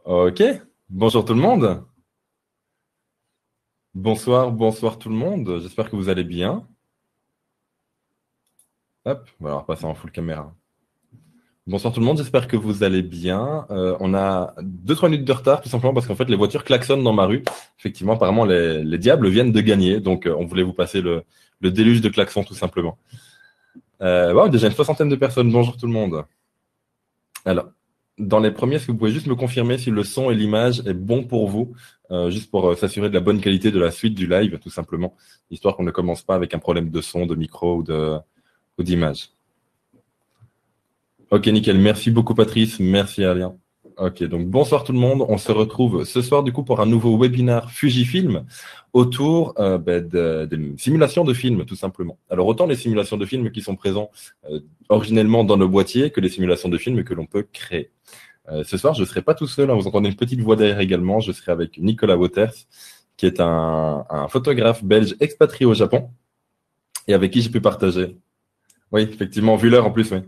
Ok, bonjour tout le monde. Bonsoir, bonsoir tout le monde. J'espère que vous allez bien. Hop, on va alors passer en full caméra. Bonsoir tout le monde, j'espère que vous allez bien. On a 2-3 minutes de retard tout simplement parce qu'en fait les voitures klaxonnent dans ma rue. Effectivement, apparemment les diables viennent de gagner, donc on voulait vous passer le déluge de klaxons tout simplement. Wow, déjà une soixantaine de personnes. Bonjour tout le monde. Alors, dans les premiers, est-ce que vous pouvez juste me confirmer si le son et l'image est bon pour vous, juste pour s'assurer de la bonne qualité de la suite du live, tout simplement, histoire qu'on ne commence pas avec un problème de son, de micro ou d'image. Ok, nickel. Merci beaucoup, Patrice. Merci, Alain. Ok, donc bonsoir tout le monde. On se retrouve ce soir du coup pour un nouveau webinaire Fujifilm autour de simulations de films, tout simplement. Alors autant les simulations de films qui sont présents originellement dans nos boîtiers que les simulations de films que l'on peut créer. Ce soir, je ne serai pas tout seul, hein. Vous entendez une petite voix derrière également. Je serai avec Nicolas Waters, qui est un photographe belge expatrié au Japon et avec qui j'ai pu partager. Oui, effectivement, vu l'heure en plus, oui.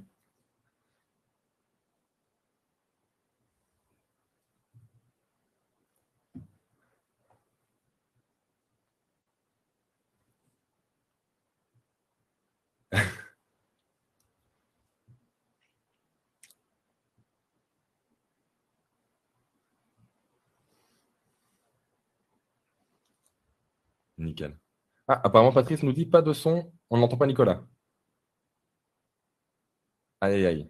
Nickel. Ah, apparemment, Patrice nous dit pas de son. On n'entend pas Nicolas. Aïe, aïe, aïe.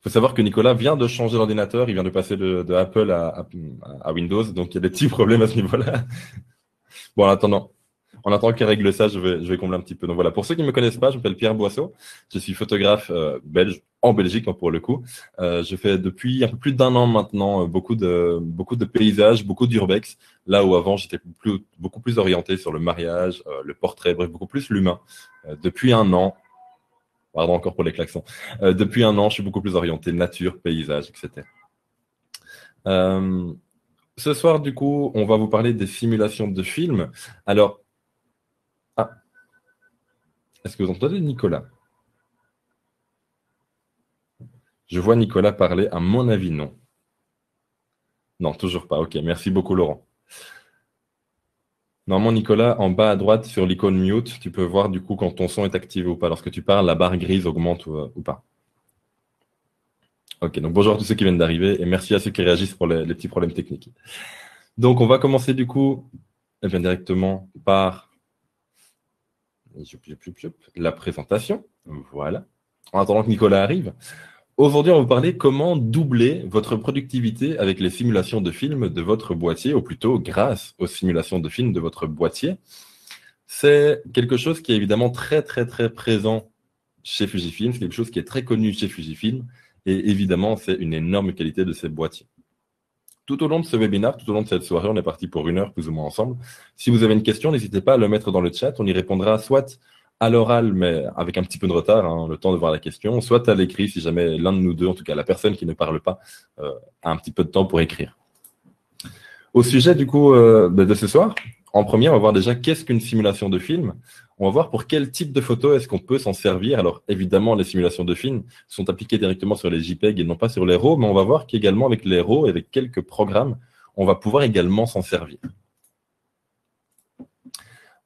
Faut savoir que Nicolas vient de changer d'ordinateur. Il vient de passer de Apple à Windows. Donc, il y a des petits problèmes à ce niveau-là. Bon, en attendant qu'il règle ça, je vais combler un petit peu. Donc voilà, pour ceux qui ne me connaissent pas, je m'appelle Pierre Boisseau. Je suis photographe belge en Belgique, hein, pour le coup. Je fais depuis un peu plus d'1 an maintenant beaucoup de paysages, beaucoup d'urbex. Là où avant, j'étais beaucoup plus orienté sur le mariage, le portrait, bref, beaucoup plus l'humain. Depuis 1 an, pardon encore pour les klaxons. Depuis 1 an, je suis beaucoup plus orienté nature, paysage, etc. Euh, Ce soir, du coup, on va vous parler des simulations de films. Alors, ah, est-ce que vous entendez Nicolas? Je vois Nicolas parler. À mon avis, non. Non, toujours pas. Ok, merci beaucoup, Laurent. Normalement, Nicolas, en bas à droite, sur l'icône mute, tu peux voir du coup quand ton son est activé ou pas. Lorsque tu parles, la barre grise augmente ou pas. Ok, donc bonjour à tous ceux qui viennent d'arriver et merci à ceux qui réagissent pour les petits problèmes techniques. Donc, on va commencer du coup directement par la présentation. Voilà. En attendant que Nicolas arrive. Aujourd'hui, on va vous parler comment doubler votre productivité avec les simulations de films de votre boîtier, ou plutôt grâce aux simulations de films de votre boîtier. C'est quelque chose qui est évidemment très, très, très présent chez Fujifilm. C'est quelque chose qui est très connu chez Fujifilm. Et évidemment, c'est une énorme qualité de ces boîtiers. Tout au long de ce webinaire, tout au long de cette soirée, on est parti pour 1 heure plus ou moins ensemble. Si vous avez une question, n'hésitez pas à le mettre dans le chat. On y répondra soit à l'oral, mais avec un petit peu de retard, hein, le temps de voir la question, soit à l'écrit, si jamais l'un de nous deux, en tout cas la personne qui ne parle pas, a un petit peu de temps pour écrire. Au sujet du coup de ce soir, en premier, on va voir déjà qu'est-ce qu'une simulation de film. On va voir pour quel type de photo est-ce qu'on peut s'en servir. Alors évidemment, les simulations de film sont appliquées directement sur les JPEG et non pas sur les RAW, mais on va voir qu'également avec les RAW et avec quelques programmes, on va pouvoir également s'en servir.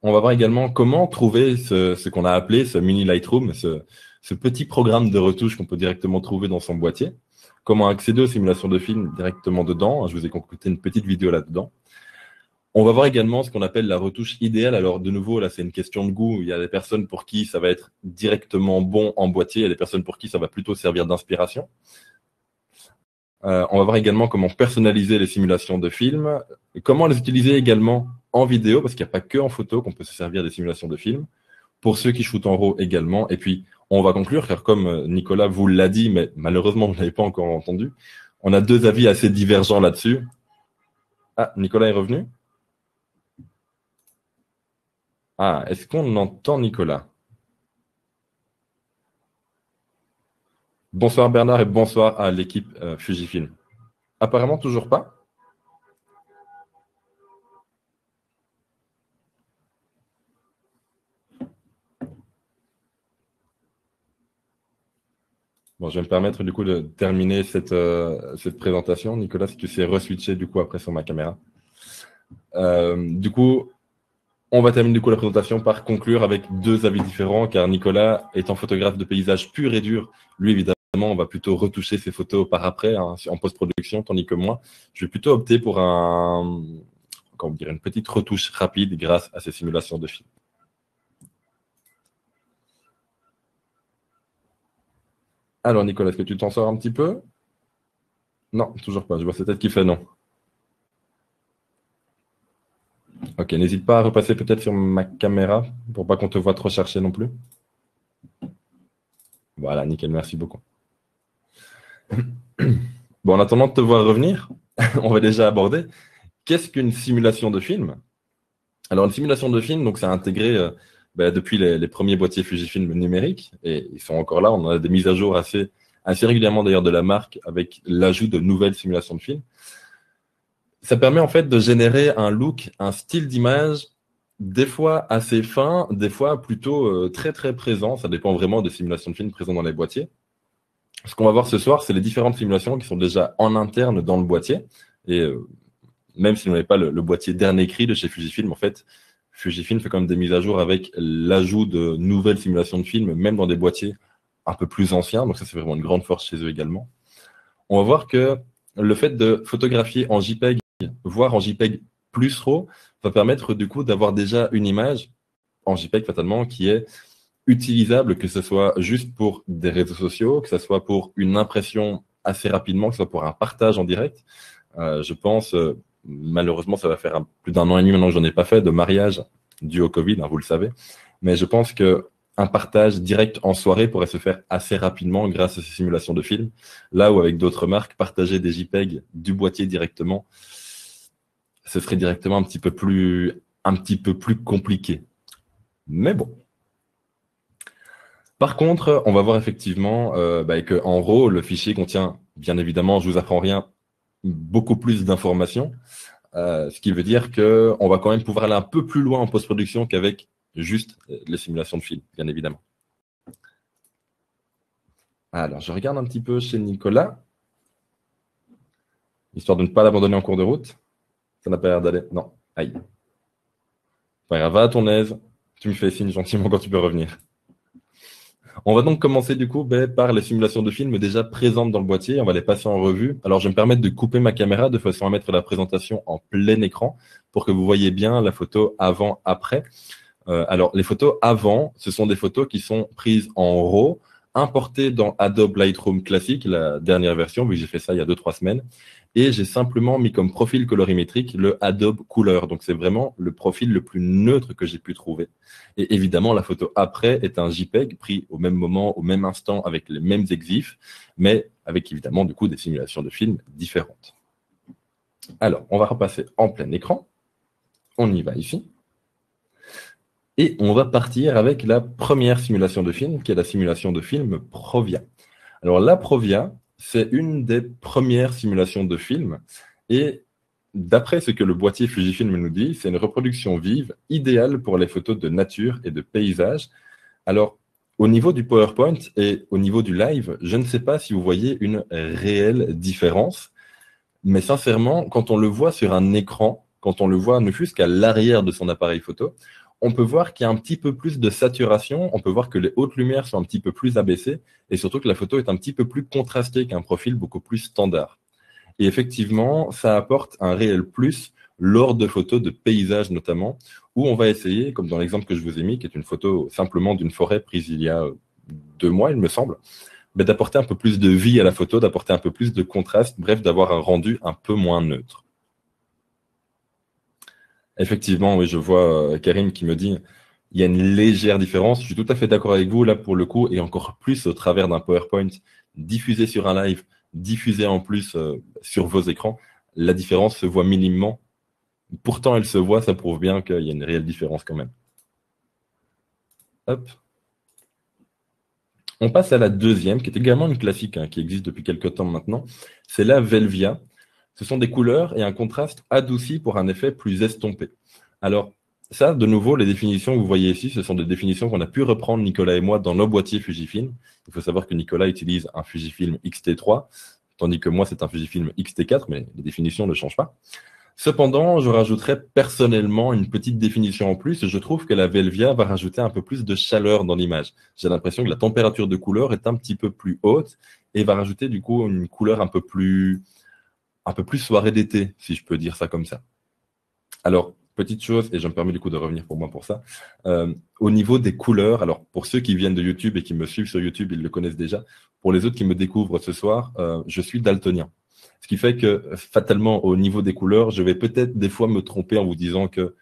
On va voir également comment trouver ce qu'on a appelé ce mini Lightroom, ce petit programme de retouche qu'on peut directement trouver dans son boîtier. Comment accéder aux simulations de film directement dedans. Je vous ai concocté une petite vidéo là-dedans. On va voir également ce qu'on appelle la retouche idéale. Alors, de nouveau, là, c'est une question de goût. Il y a des personnes pour qui ça va être directement bon en boîtier. Il y a des personnes pour qui ça va plutôt servir d'inspiration. On va voir également comment personnaliser les simulations de films, comment les utiliser également en vidéo, parce qu'il n'y a pas que en photo qu'on peut se servir des simulations de films. Pour ceux qui shootent en RAW également. Et puis, on va conclure, car comme Nicolas vous l'a dit, mais malheureusement, vous ne l'avez pas encore entendu, on a deux avis assez divergents là-dessus. Ah, Nicolas est revenu? Ah, est-ce qu'on entend Nicolas? Bonsoir Bernard et bonsoir à l'équipe Fujifilm. Apparemment toujours pas. Bon, je vais me permettre du coup de terminer cette présentation. Nicolas, si tu sais reswitcher du coup après sur ma caméra. Du coup, on va terminer du coup la présentation par conclure avec deux avis différents, car Nicolas étant photographe de paysage pur et dur, lui évidemment, on va plutôt retoucher ses photos par après, hein, en post-production, tandis que moi, je vais plutôt opter pour comment dire, une petite retouche rapide grâce à ces simulations de films. Alors Nicolas, est-ce que tu t'en sors un petit peu? Non, toujours pas. Je vois cette tête qui fait non. Ok, n'hésite pas à repasser peut-être sur ma caméra pour pas qu'on te voit trop chercher non plus. Voilà, nickel, merci beaucoup. Bon, en attendant de te voir revenir, on va déjà aborder qu'est-ce qu'une simulation de film? Alors, une simulation de film, donc, c'est intégré depuis les premiers boîtiers Fujifilm numériques, et ils sont encore là. On a des mises à jour assez régulièrement d'ailleurs de la marque avec l'ajout de nouvelles simulations de films. Ça permet en fait de générer un look, un style d'image, des fois assez fin, des fois plutôt très très présent. Ça dépend vraiment des simulations de films présentes dans les boîtiers. Ce qu'on va voir ce soir, c'est les différentes simulations qui sont déjà en interne dans le boîtier. Et même si vous n'avez pas le boîtier dernier cri de chez Fujifilm, en fait, Fujifilm fait quand même des mises à jour avec l'ajout de nouvelles simulations de films, même dans des boîtiers un peu plus anciens. Donc ça, c'est vraiment une grande force chez eux également. On va voir que le fait de photographier en JPEG, voire en JPEG plus RAW, va permettre du coup d'avoir déjà une image en JPEG fatalement qui est utilisable, que ce soit juste pour des réseaux sociaux, que ce soit pour une impression assez rapidement, que ce soit pour un partage en direct. Je pense, malheureusement, ça va faire plus d'un an et demi maintenant que j'en ai pas fait de mariage dû au Covid, hein, vous le savez. Mais je pense que un partage direct en soirée pourrait se faire assez rapidement grâce à ces simulations de films. Là où avec d'autres marques, partager des JPEG du boîtier directement, ce serait directement un petit peu plus compliqué. Mais bon. Par contre, on va voir effectivement que en RAW, le fichier contient, bien évidemment, je vous apprends rien, beaucoup plus d'informations. Ce qui veut dire qu'on va quand même pouvoir aller un peu plus loin en post-production qu'avec juste les simulations de films, bien évidemment. Alors, je regarde un petit peu chez Nicolas, histoire de ne pas l'abandonner en cours de route. Ça n'a pas l'air d'aller. Non, aïe. Pas grave, va à ton aise. Tu me fais signe gentiment quand tu peux revenir. On va donc commencer du coup par les simulations de films déjà présentes dans le boîtier. On va les passer en revue. Alors, je vais me permettre de couper ma caméra de façon à mettre la présentation en plein écran pour que vous voyez bien la photo avant-après. Alors, les photos avant, ce sont des photos qui sont prises en RAW, importées dans Adobe Lightroom classique, la dernière version, vu que j'ai fait ça il y a 2-3 semaines. Et j'ai simplement mis comme profil colorimétrique le Adobe Couleur. Donc, c'est vraiment le profil le plus neutre que j'ai pu trouver. Et évidemment, la photo après est un JPEG pris au même moment, au même instant, avec les mêmes exifs, mais avec évidemment, du coup, des simulations de films différentes. Alors, on va repasser en plein écran. On y va ici. Et on va partir avec la première simulation de film, qui est la simulation de film Provia. Alors, la Provia, c'est une des premières simulations de film. Et d'après ce que le boîtier Fujifilm nous dit, c'est une reproduction vive, idéale pour les photos de nature et de paysage. Alors, au niveau du PowerPoint et au niveau du live, je ne sais pas si vous voyez une réelle différence. Mais sincèrement, quand on le voit sur un écran, quand on le voit ne fût-ce qu'à l'arrière de son appareil photo, on peut voir qu'il y a un petit peu plus de saturation, on peut voir que les hautes lumières sont un petit peu plus abaissées, et surtout que la photo est un petit peu plus contrastée qu'un profil beaucoup plus standard. Et effectivement, ça apporte un réel plus lors de photos de paysage notamment, où on va essayer, comme dans l'exemple que je vous ai mis, qui est une photo simplement d'une forêt prise il y a 2 mois, il me semble, mais d'apporter un peu plus de vie à la photo, d'apporter un peu plus de contraste, bref, d'avoir un rendu un peu moins neutre. Effectivement, oui, je vois Karine qui me dit il y a une légère différence. Je suis tout à fait d'accord avec vous là pour le coup, et encore plus au travers d'un PowerPoint diffusé sur un live, diffusé en plus sur vos écrans. La différence se voit minimement. Pourtant, elle se voit, ça prouve bien qu'il y a une réelle différence quand même. Hop. On passe à la deuxième, qui est également une classique, hein, qui existe depuis quelques temps maintenant. C'est la Velvia. Ce sont des couleurs et un contraste adouci pour un effet plus estompé. Alors, Ça, de nouveau, les définitions que vous voyez ici, ce sont des définitions qu'on a pu reprendre, Nicolas et moi, dans nos boîtiers Fujifilm. Il faut savoir que Nicolas utilise un Fujifilm X-T3, tandis que moi, c'est un Fujifilm X-T4, mais les définitions ne changent pas. Cependant, je rajouterais personnellement une petite définition en plus. Je trouve que la Velvia va rajouter un peu plus de chaleur dans l'image. J'ai l'impression que la température de couleur est un petit peu plus haute et va rajouter du coup une couleur un peu plus soirée d'été, si je peux dire ça comme ça. Alors, petite chose, et je me permets du coup de revenir pour moi pour ça, au niveau des couleurs, alors pour ceux qui viennent de YouTube et qui me suivent sur YouTube, ils le connaissent déjà. Pour les autres qui me découvrent ce soir, je suis daltonien. Ce qui fait que fatalement, au niveau des couleurs, je vais peut-être des fois me tromper en vous disant que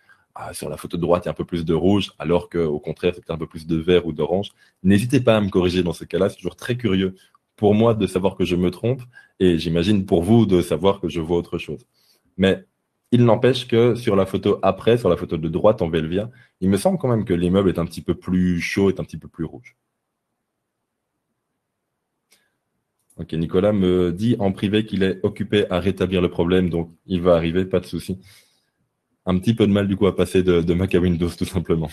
sur la photo de droite, il y a un peu plus de rouge, alors qu'au contraire, c'est peut-être un peu plus de vert ou d'orange. N'hésitez pas à me corriger dans ce cas-là, c'est toujours très curieux pour moi de savoir que je me trompe, et j'imagine pour vous de savoir que je vois autre chose. Mais il n'empêche que sur la photo après, sur la photo de droite en Velvia, il me semble quand même que l'immeuble est un petit peu plus chaud, est un petit peu plus rouge. Ok, Nicolas me dit en privé qu'il est occupé à rétablir le problème, donc il va arriver, pas de souci. Un petit peu de mal du coup à passer de Mac à Windows tout simplement.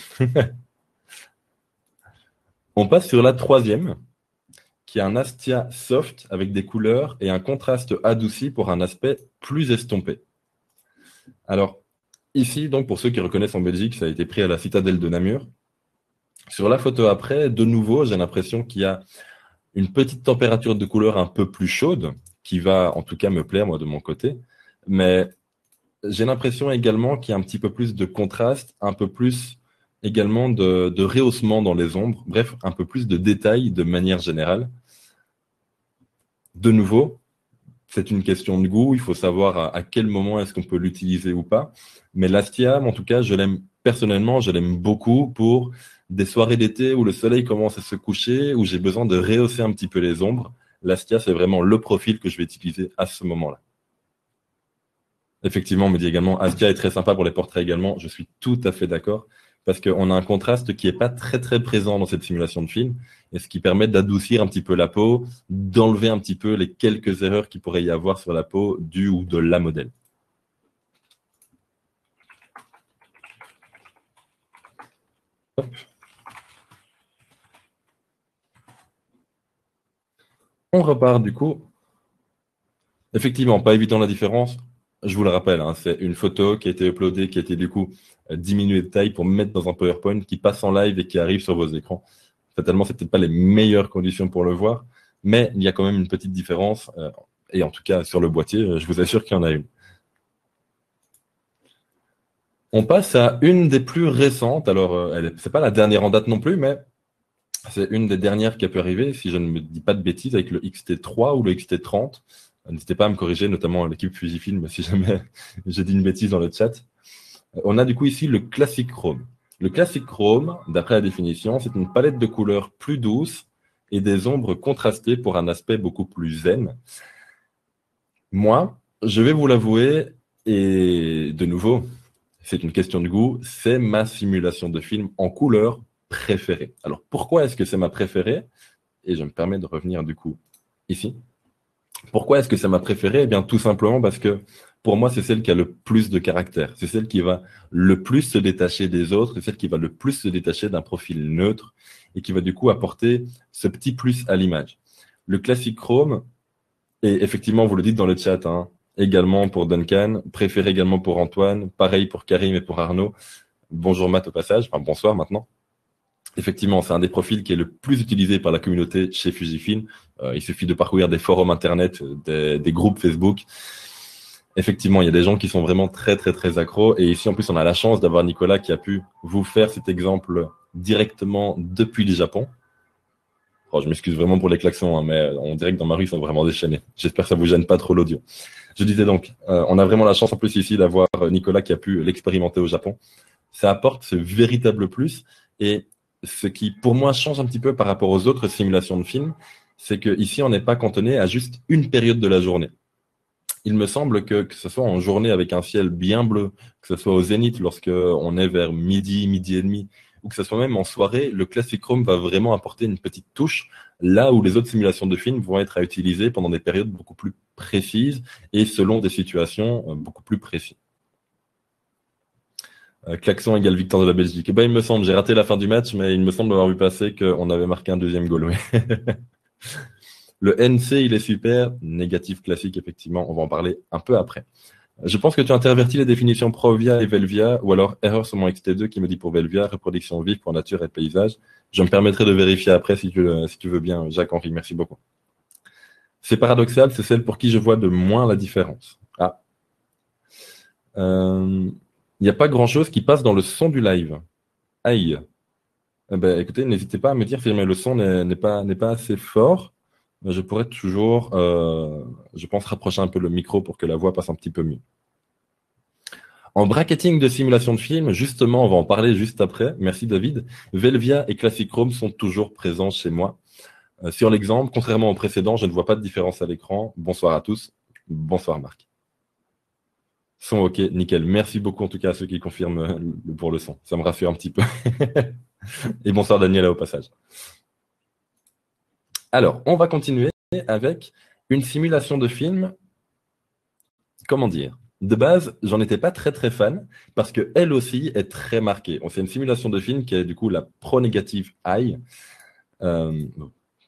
On passe sur la troisième, qui est un Astia soft avec des couleurs et un contraste adouci pour un aspect plus estompé. Alors, ici, donc pour ceux qui reconnaissent en Belgique, ça a été pris à la citadelle de Namur. Sur la photo après, de nouveau, j'ai l'impression qu'il y a une petite température de couleur un peu plus chaude, qui va en tout cas me plaire, moi, de mon côté. Mais j'ai l'impression également qu'il y a un petit peu plus de contraste, un peu plus également de rehaussement dans les ombres, bref, un peu plus de détails de manière générale. De nouveau, c'est une question de goût, il faut savoir à quel moment est-ce qu'on peut l'utiliser ou pas. Mais l'Astia, en tout cas, je l'aime personnellement, je l'aime beaucoup pour des soirées d'été où le soleil commence à se coucher, où j'ai besoin de rehausser un petit peu les ombres. L'Astia, c'est vraiment le profil que je vais utiliser à ce moment-là. Effectivement, on me dit également, Astia est très sympa pour les portraits également. Je suis tout à fait d'accord parce qu'on a un contraste qui n'est pas très très présent dans cette simulation de film et ce qui permet d'adoucir un petit peu la peau, d'enlever un petit peu les quelques erreurs qu'il pourrait y avoir sur la peau du ou de la modèle. Hop. On repart du coup. Effectivement, pas évident la différence. Je vous le rappelle, hein, c'est une photo qui a été uploadée, qui a été du coup diminuée de taille pour mettre dans un PowerPoint qui passe en live et qui arrive sur vos écrans. Fatalement, c'est peut-être pas les meilleures conditions pour le voir, mais il y a quand même une petite différence. Et en tout cas, sur le boîtier, je vous assure qu'il y en a une. On passe à une des plus récentes. Alors, c'est pas la dernière en date non plus, mais c'est une des dernières qui a pu arriver, si je ne me dis pas de bêtises, avec le XT3 ou le XT30. N'hésitez pas à me corriger, notamment l'équipe Fujifilm, si jamais j'ai dit une bêtise dans le chat. On a du coup ici le Classic Chrome. Le Classic Chrome, d'après la définition, c'est une palette de couleurs plus douce et des ombres contrastées pour un aspect beaucoup plus zen. Moi, je vais vous l'avouer, et de nouveau, c'est une question de goût, c'est ma simulation de film en couleur préférée. Alors pourquoi est-ce que c'est ma préférée? Et je me permets de revenir du coup ici. Pourquoi est-ce que c'est ma préférée? Eh bien, tout simplement parce que pour moi, c'est celle qui a le plus de caractère. C'est celle qui va le plus se détacher des autres, c'est celle qui va le plus se détacher d'un profil neutre et qui va du coup apporter ce petit plus à l'image. Le classique Chrome, et effectivement, vous le dites dans le chat, hein, également pour Duncan, préféré également pour Antoine, pareil pour Karim et pour Arnaud. Bonjour Matt au passage, enfin bonsoir maintenant. Effectivement, c'est un des profils qui est le plus utilisé par la communauté chez Fujifilm. Il suffit de parcourir des forums internet, des groupes Facebook. Effectivement, il y a des gens qui sont vraiment très, très, très accros. Et ici, en plus, on a la chance d'avoir Nicolas qui a pu vous faire cet exemple directement depuis le Japon. Oh, je m'excuse vraiment pour les klaxons, hein, mais on dirait que dans ma rue, ils sont vraiment déchaînés. J'espère que ça vous gêne pas trop l'audio. Je disais donc, on a vraiment la chance en plus ici d'avoir Nicolas qui a pu l'expérimenter au Japon. Ça apporte ce véritable plus. Et ce qui, pour moi, change un petit peu par rapport aux autres simulations de films, c'est qu'ici, on n'est pas cantonné à juste une période de la journée. Il me semble que ce soit en journée avec un ciel bien bleu, que ce soit au zénith lorsqu'on est vers midi, midi et demi, ou que ce soit même en soirée, le Classic Chrome va vraiment apporter une petite touche là où les autres simulations de films vont être à utiliser pendant des périodes beaucoup plus précises et selon des situations beaucoup plus précises. Klaxon égale victoire de la Belgique. Eh ben, il me semble, j'ai raté la fin du match, mais il me semble avoir vu passer qu'on avait marqué un deuxième goal. Oui. Le NC, il est super. Négatif classique, effectivement. On va en parler un peu après. Je pense que tu intervertis les définitions Provia et Velvia, ou alors erreur sur mon XT2 qui me dit pour Velvia, reproduction vive pour nature et paysage. Je me permettrai de vérifier après si tu veux bien, Jacques-Henri. Merci beaucoup. C'est paradoxal, c'est celle pour qui je vois de moins la différence. Ah. Il n'y a pas grand-chose qui passe dans le son du live. Aïe. Eh ben, écoutez, n'hésitez pas à me dire si jamais le son n'est pas assez fort. Je pourrais toujours, je pense, rapprocher un peu le micro pour que la voix passe un petit peu mieux. En bracketing de simulation de film, justement, on va en parler juste après. Merci David. Velvia et Classic Chrome sont toujours présents chez moi. Sur l'exemple, contrairement au précédent, je ne vois pas de différence à l'écran. Bonsoir à tous. Bonsoir Marc. Son OK, nickel. Merci beaucoup en tout cas à ceux qui confirment pour le son. Ça me rassure un petit peu. Et bonsoir Daniela au passage. Alors, on va continuer avec une simulation de film. Comment dire? De base, j'en étais pas très très fan parce que elle aussi est très marquée. C'est une simulation de film qui est du coup la Pro Negative Eye.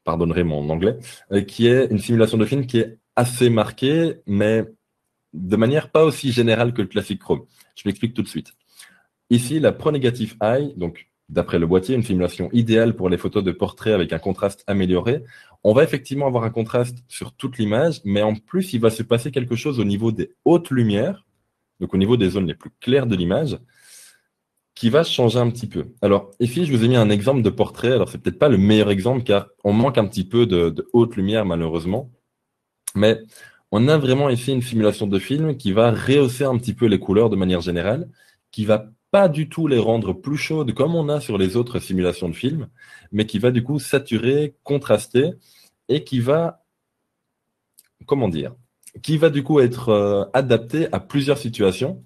Pardonnerez mon anglais, qui est une simulation de film qui est assez marquée, mais de manière pas aussi générale que le classique Chrome. Je m'explique tout de suite. Ici, la Pro Negative Eye, donc d'après le boîtier, une simulation idéale pour les photos de portrait avec un contraste amélioré. On va effectivement avoir un contraste sur toute l'image, mais en plus, il va se passer quelque chose au niveau des hautes lumières, donc au niveau des zones les plus claires de l'image, qui va changer un petit peu. Alors, ici, je vous ai mis un exemple de portrait. Alors, c'est peut-être pas le meilleur exemple, car on manque un petit peu de haute lumière, malheureusement. Mais on a vraiment ici une simulation de film qui va rehausser un petit peu les couleurs de manière générale, qui va pas du tout les rendre plus chaudes comme on a sur les autres simulations de films, mais qui va du coup saturer, contraster et qui va, comment dire, qui va du coup être adapté à plusieurs situations,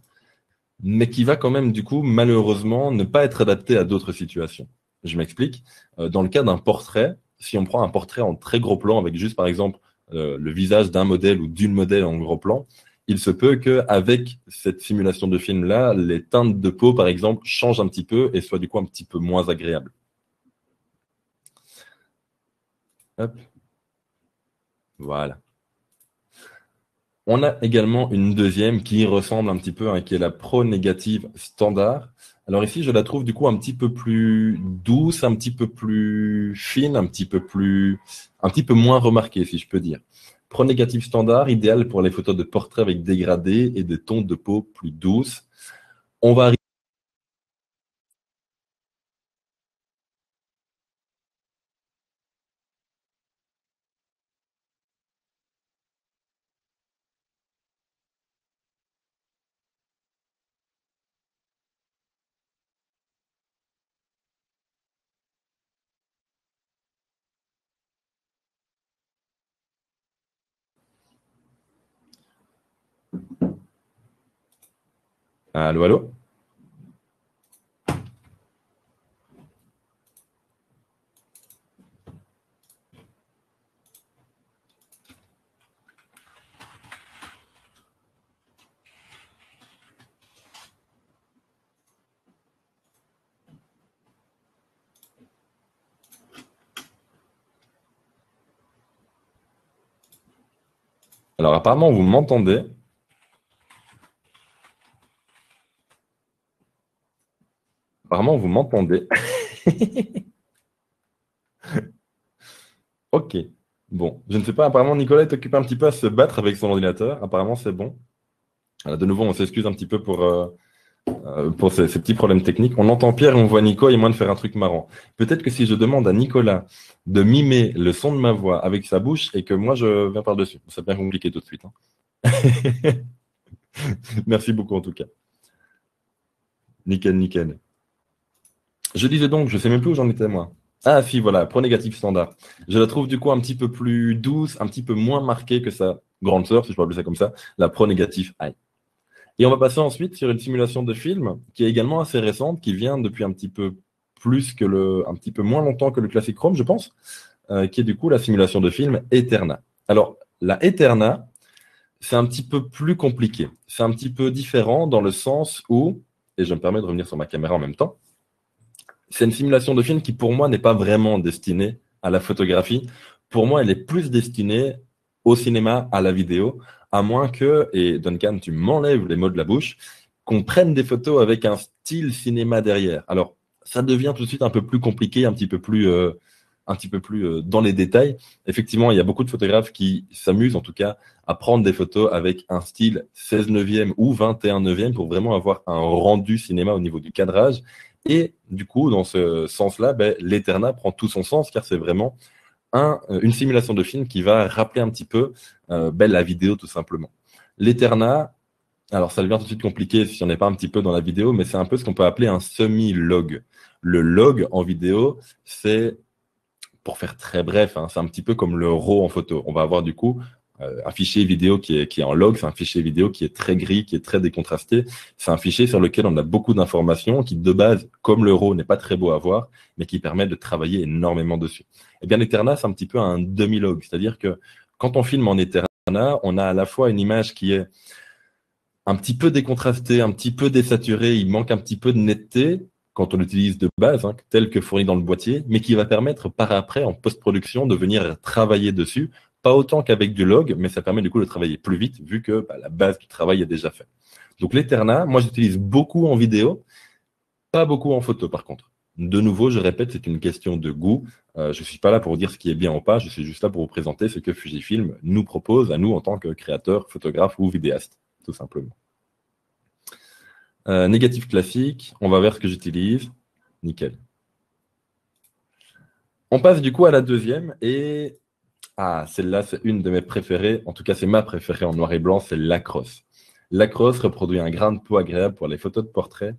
mais qui va quand même du coup malheureusement ne pas être adapté à d'autres situations. Je m'explique. Dans le cas d'un portrait, si on prend un portrait en très gros plan avec juste par exemple le visage d'un modèle ou d'une modèle en gros plan, il se peut qu'avec cette simulation de film-là, les teintes de peau, par exemple, changent un petit peu et soient du coup un petit peu moins agréables. Hop. Voilà. On a également une deuxième qui ressemble un petit peu, hein, qui est la Pro Négative Standard. Alors ici, je la trouve du coup un petit peu plus douce, un petit peu plus fine, un petit peu moins remarquée, si je peux dire. Pro Négative Standard, idéal pour les photos de portrait avec dégradés et des tons de peau plus douces. On va arriver. Allô, allô? Alors apparemment, vous m'entendez. Apparemment, vous m'entendez. Ok. Bon, je ne sais pas. Apparemment, Nicolas est occupé un petit peu à se battre avec son ordinateur. Apparemment, c'est bon. De nouveau, on s'excuse un petit peu pour ces petits problèmes techniques. On entend Pierre et on voit Nico et moi de faire un truc marrant. Peut-être que si je demande à Nicolas de mimer le son de ma voix avec sa bouche et que moi je viens par-dessus. C'est bien compliqué tout de suite, hein. Merci beaucoup en tout cas. Nickel, nickel. Je disais donc, je sais même plus où j'en étais moi. Ah si, voilà, Pro Négative Standard. Je la trouve du coup un petit peu plus douce, un petit peu moins marquée que sa grande sœur, si je peux appeler ça comme ça, la Pro Négative High. Et on va passer ensuite sur une simulation de film qui est également assez récente, qui vient depuis un petit peu un petit peu moins longtemps que le classique Chrome, je pense, qui est du coup la simulation de film Eterna. Alors, la Eterna, c'est un petit peu plus compliqué. C'est un petit peu différent dans le sens où et je me permets de revenir sur ma caméra en même temps. C'est une simulation de film qui, pour moi, n'est pas vraiment destinée à la photographie. Pour moi, elle est plus destinée au cinéma, à la vidéo, à moins que, et Duncan, tu m'enlèves les mots de la bouche, qu'on prenne des photos avec un style cinéma derrière. Alors, ça devient tout de suite un peu plus compliqué, un petit peu plus dans les détails. Effectivement, il y a beaucoup de photographes qui s'amusent, en tout cas, à prendre des photos avec un style 16 neuvième ou 21 neuvième pour vraiment avoir un rendu cinéma au niveau du cadrage. Et du coup, dans ce sens-là, ben, l'Eterna prend tout son sens car c'est vraiment une simulation de film qui va rappeler un petit peu ben, la vidéo tout simplement. L'Eterna, alors ça devient tout de suite compliqué si on n'est pas un petit peu dans la vidéo, mais c'est un peu ce qu'on peut appeler un semi-log. Le log en vidéo, c'est, pour faire très bref, hein, c'est un petit peu comme le RAW en photo. On va avoir du coup un fichier vidéo qui est en log, c'est un fichier vidéo qui est très gris, qui est très décontrasté. C'est un fichier sur lequel on a beaucoup d'informations qui, de base, comme le RAW, n'est pas très beau à voir, mais qui permet de travailler énormément dessus. Eh bien, l'Eterna, c'est un petit peu un demi-log, c'est-à-dire que quand on filme en Eterna, on a à la fois une image qui est un petit peu décontrasté, un petit peu désaturé, il manque un petit peu de netteté quand on l'utilise de base, hein, tel que fourni dans le boîtier, mais qui va permettre par après, en post-production, de venir travailler dessus, pas autant qu'avec du log, mais ça permet du coup de travailler plus vite, vu que bah, la base du travail est déjà faite. Donc l'Eterna, moi j'utilise beaucoup en vidéo, pas beaucoup en photo par contre. De nouveau, je répète, c'est une question de goût. Je ne suis pas là pour vous dire ce qui est bien ou pas, je suis juste là pour vous présenter ce que Fujifilm nous propose à nous en tant que créateurs, photographes ou vidéastes, tout simplement. Négatif classique, on va voir ce que j'utilise. Nickel. On passe du coup à la deuxième et celle-là, c'est une de mes préférées. En tout cas, c'est ma préférée en noir et blanc, c'est l'Acros. L'Acros reproduit un grain de peau agréable pour les photos de portrait.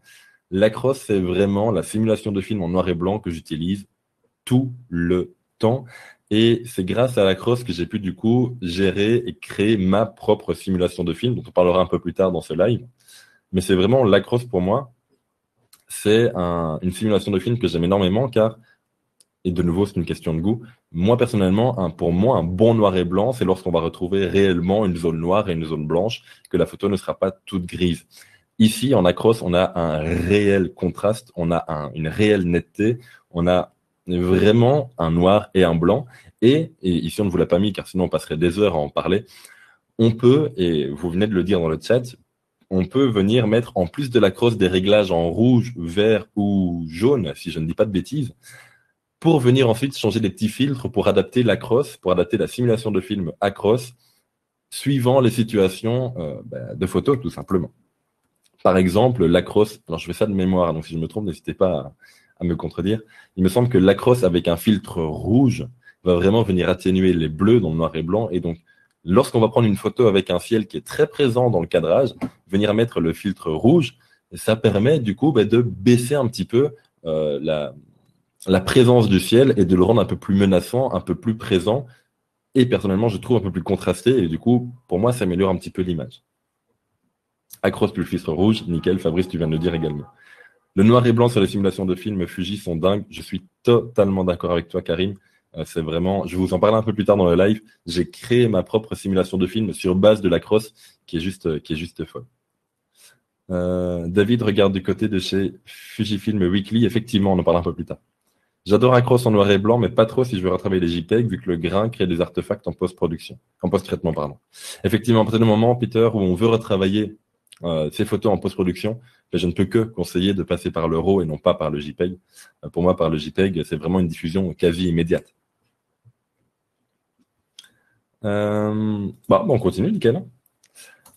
L'Acros, c'est vraiment la simulation de film en noir et blanc que j'utilise tout le temps. Et c'est grâce à l'Acros que j'ai pu du coup gérer et créer ma propre simulation de film, dont on parlera un peu plus tard dans ce live. Mais c'est vraiment l'Acros pour moi. C'est une simulation de film que j'aime énormément car, et de nouveau, c'est une question de goût. Moi, personnellement, pour moi, un bon noir et blanc, c'est lorsqu'on va retrouver réellement une zone noire et une zone blanche, que la photo ne sera pas toute grise. Ici, en Acros, on a un réel contraste, on a une réelle netteté, on a vraiment un noir et un blanc. Et ici, on ne vous l'a pas mis car sinon on passerait des heures à en parler. On peut, et vous venez de le dire dans le chat, on peut venir mettre en plus de la crosse des réglages en rouge, vert ou jaune, si je ne dis pas de bêtises, pour venir ensuite changer des petits filtres pour adapter la crosse, pour adapter la simulation de film à crosse, suivant les situations de photos, tout simplement. Par exemple, la crosse, alors je fais ça de mémoire, donc si je me trompe, n'hésitez pas à me contredire. Il me semble que la crosse avec un filtre rouge va vraiment venir atténuer les bleus dans le noir et blanc, et donc lorsqu'on va prendre une photo avec un ciel qui est très présent dans le cadrage, venir mettre le filtre rouge, ça permet du coup de baisser un petit peu la présence du ciel et de le rendre un peu plus menaçant, un peu plus présent. Et personnellement, je trouve un peu plus contrasté. Et du coup, pour moi, ça améliore un petit peu l'image. Acros plus filtre rouge, nickel. Fabrice, tu viens de le dire également. Le noir et blanc sur les simulations de films Fuji sont dingues. Je suis totalement d'accord avec toi, Karim. C'est vraiment, je vais vous en parler un peu plus tard dans le live. J'ai créé ma propre simulation de film sur base de l'Acros qui est juste folle. David regarde du côté de chez Fujifilm Weekly. Effectivement, on en parle un peu plus tard. J'adore Acros en noir et blanc, mais pas trop si je veux retravailler les JPEG, vu que le grain crée des artefacts en post-production, en post-traitement, pardon. Effectivement, à partir du moment, Peter, où on veut retravailler ces photos en post-production, je ne peux que conseiller de passer par le RAW et non pas par le JPEG. Pour moi, par le JPEG, c'est vraiment une diffusion quasi immédiate. On continue, nickel.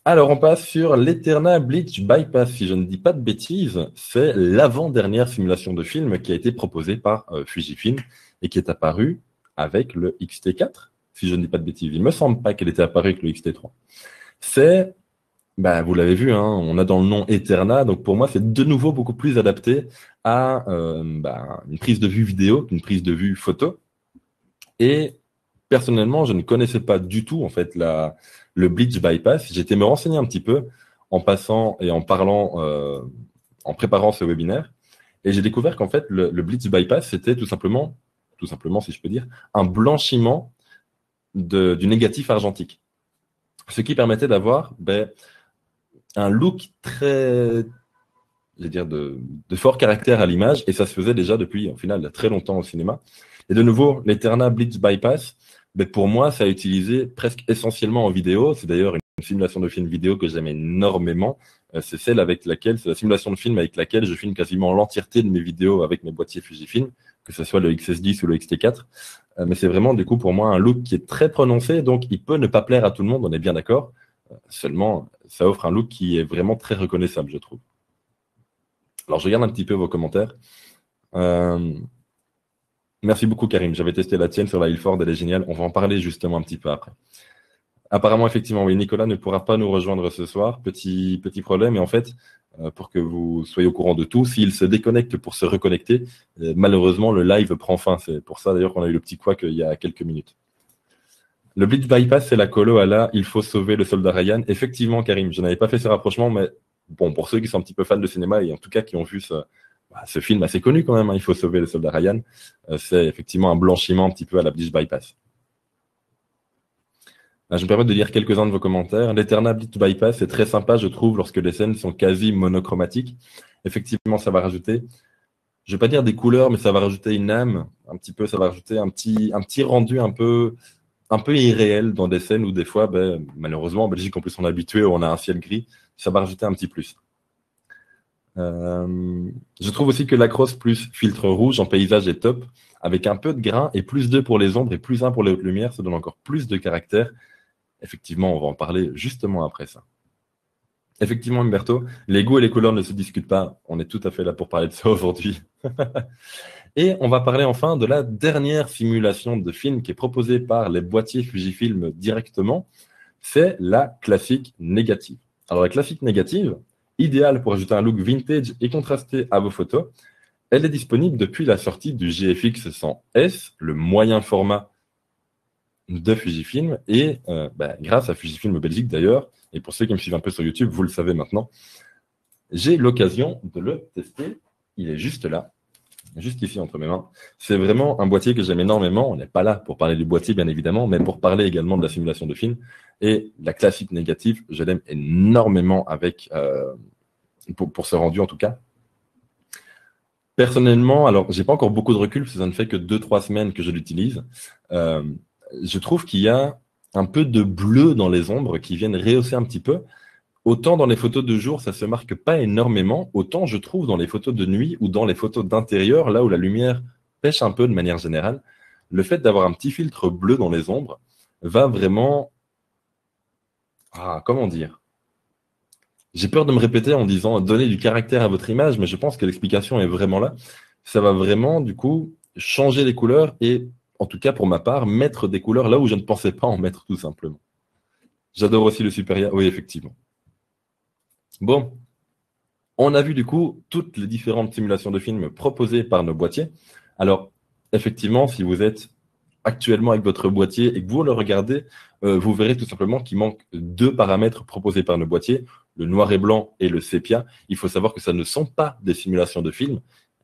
Alors, on passe sur l'Eterna Bleach Bypass. Si je ne dis pas de bêtises, c'est l'avant-dernière simulation de film qui a été proposée par Fujifilm et qui est apparue avec le XT4. Si je ne dis pas de bêtises, il me semble pas qu'elle était apparue avec le XT3. C'est, vous l'avez vu, hein, on a dans le nom Eterna, donc pour moi, c'est de nouveau beaucoup plus adapté à une prise de vue vidéo qu'une prise de vue photo. Et personnellement, je ne connaissais pas du tout en fait le Bleach Bypass. J'étais me renseigner un petit peu en passant et en parlant, en préparant ce webinaire, et j'ai découvert qu'en fait le Bleach Bypass c'était tout simplement si je peux dire, un blanchiment du négatif argentique, ce qui permettait d'avoir un look très je veux dire, de fort caractère à l'image, et ça se faisait déjà depuis, au final, très longtemps au cinéma. Et de nouveau, l'Eterna Blitz Bypass, ben pour moi, ça a utilisé presque essentiellement en vidéo. C'est d'ailleurs une simulation de film vidéo que j'aime énormément. C'est celle avec laquelle, c'est la simulation de film avec laquelle je filme quasiment l'entièreté de mes vidéos avec mes boîtiers Fujifilm, que ce soit le XS10 ou le XT4. Mais c'est vraiment, du coup, pour moi, un look qui est très prononcé, donc il peut ne pas plaire à tout le monde, on est bien d'accord. Seulement, ça offre un look qui est vraiment très reconnaissable, je trouve. Alors, je regarde un petit peu vos commentaires. Merci beaucoup, Karim. J'avais testé la tienne sur la Ilford, elle est géniale. On va en parler justement un petit peu après. Apparemment, effectivement, oui, Nicolas ne pourra pas nous rejoindre ce soir. Petit problème. Et en fait, pour que vous soyez au courant de tout, s'il se déconnecte pour se reconnecter, malheureusement, le live prend fin. C'est pour ça d'ailleurs qu'on a eu le petit couac il y a quelques minutes. Le Blitz Bypass, c'est la colo à la Il faut sauver le soldat Ryan. Effectivement, Karim, je n'avais pas fait ce rapprochement, mais bon, pour ceux qui sont un petit peu fans de cinéma et en tout cas qui ont vu ce film assez connu quand même, hein, Il faut sauver le soldat Ryan, c'est effectivement un blanchiment un petit peu à la Blitz Bypass. Je me permets de lire quelques-uns de vos commentaires. L'Eterna Blitz Bypass est très sympa, je trouve, lorsque les scènes sont quasi monochromatiques. Effectivement, ça va rajouter, je vais pas dire des couleurs, mais ça va rajouter une âme, un petit peu, ça va rajouter un petit rendu un peu irréel dans des scènes où des fois, ben, malheureusement, en Belgique, en plus, on est habitué, on a un ciel gris, ça va rajouter un petit plus. Je trouve aussi que l'acros plus filtre rouge en paysage est top, avec un peu de grain et plus 2 pour les ombres et plus 1 pour les hautes lumières, ça donne encore plus de caractère. Effectivement, on va en parler justement après ça. Effectivement, Humberto, les goûts et les couleurs ne se discutent pas. On est tout à fait là pour parler de ça aujourd'hui. Et on va parler enfin de la dernière simulation de film qui est proposée par les boîtiers Fujifilm directement. C'est la classique négative. Alors la classique négative, idéale pour ajouter un look vintage et contrasté à vos photos, elle est disponible depuis la sortie du GFX 100S, le moyen format de Fujifilm, et grâce à Fujifilm Belgique d'ailleurs, et pour ceux qui me suivent un peu sur YouTube, vous le savez maintenant, j'ai l'occasion de le tester. Il est juste là, juste ici entre mes mains. C'est vraiment un boîtier que j'aime énormément. On n'est pas là pour parler du boîtier, bien évidemment, mais pour parler également de la simulation de film. Et la classique négative, je l'aime énormément avec, pour ce rendu en tout cas. Personnellement, alors j'ai pas encore beaucoup de recul, parce que ça ne fait que 2-3 semaines que je l'utilise. Je trouve qu'il y a un peu de bleu dans les ombres qui viennent rehausser un petit peu. Autant dans les photos de jour, ça se marque pas énormément, autant je trouve dans les photos de nuit ou dans les photos d'intérieur, là où la lumière pêche un peu de manière générale, le fait d'avoir un petit filtre bleu dans les ombres va vraiment... comment dire? J'ai peur de me répéter en disant donner du caractère à votre image, mais je pense que l'explication est vraiment là. Ça va vraiment, du coup, changer les couleurs et, en tout cas pour ma part, mettre des couleurs là où je ne pensais pas en mettre, tout simplement. J'adore aussi le Superia. Oui, effectivement. Bon, on a vu du coup toutes les différentes simulations de films proposées par nos boîtiers. Alors, effectivement, si vous êtes actuellement avec votre boîtier et que vous le regardez, vous verrez tout simplement qu'il manque 2 paramètres proposés par nos boîtiers, le noir et blanc et le sépia. Il faut savoir que ça ne sont pas des simulations de films.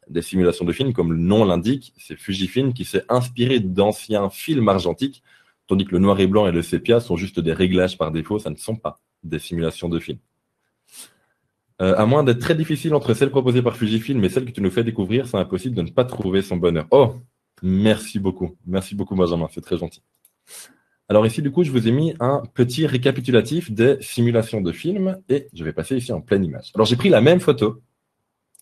Des simulations de films, comme le nom l'indique, c'est Fujifilm qui s'est inspiré d'anciens films argentiques, tandis que le noir et blanc et le sépia sont juste des réglages par défaut, ça ne sont pas des simulations de films. À moins d'être très difficile entre celles proposées par Fujifilm et celles que tu nous fais découvrir, c'est impossible de ne pas trouver son bonheur. Oh, merci beaucoup, Benjamin, c'est très gentil. Alors ici, du coup, je vous ai mis un petit récapitulatif des simulations de films et je vais passer ici en pleine image. Alors j'ai pris la même photo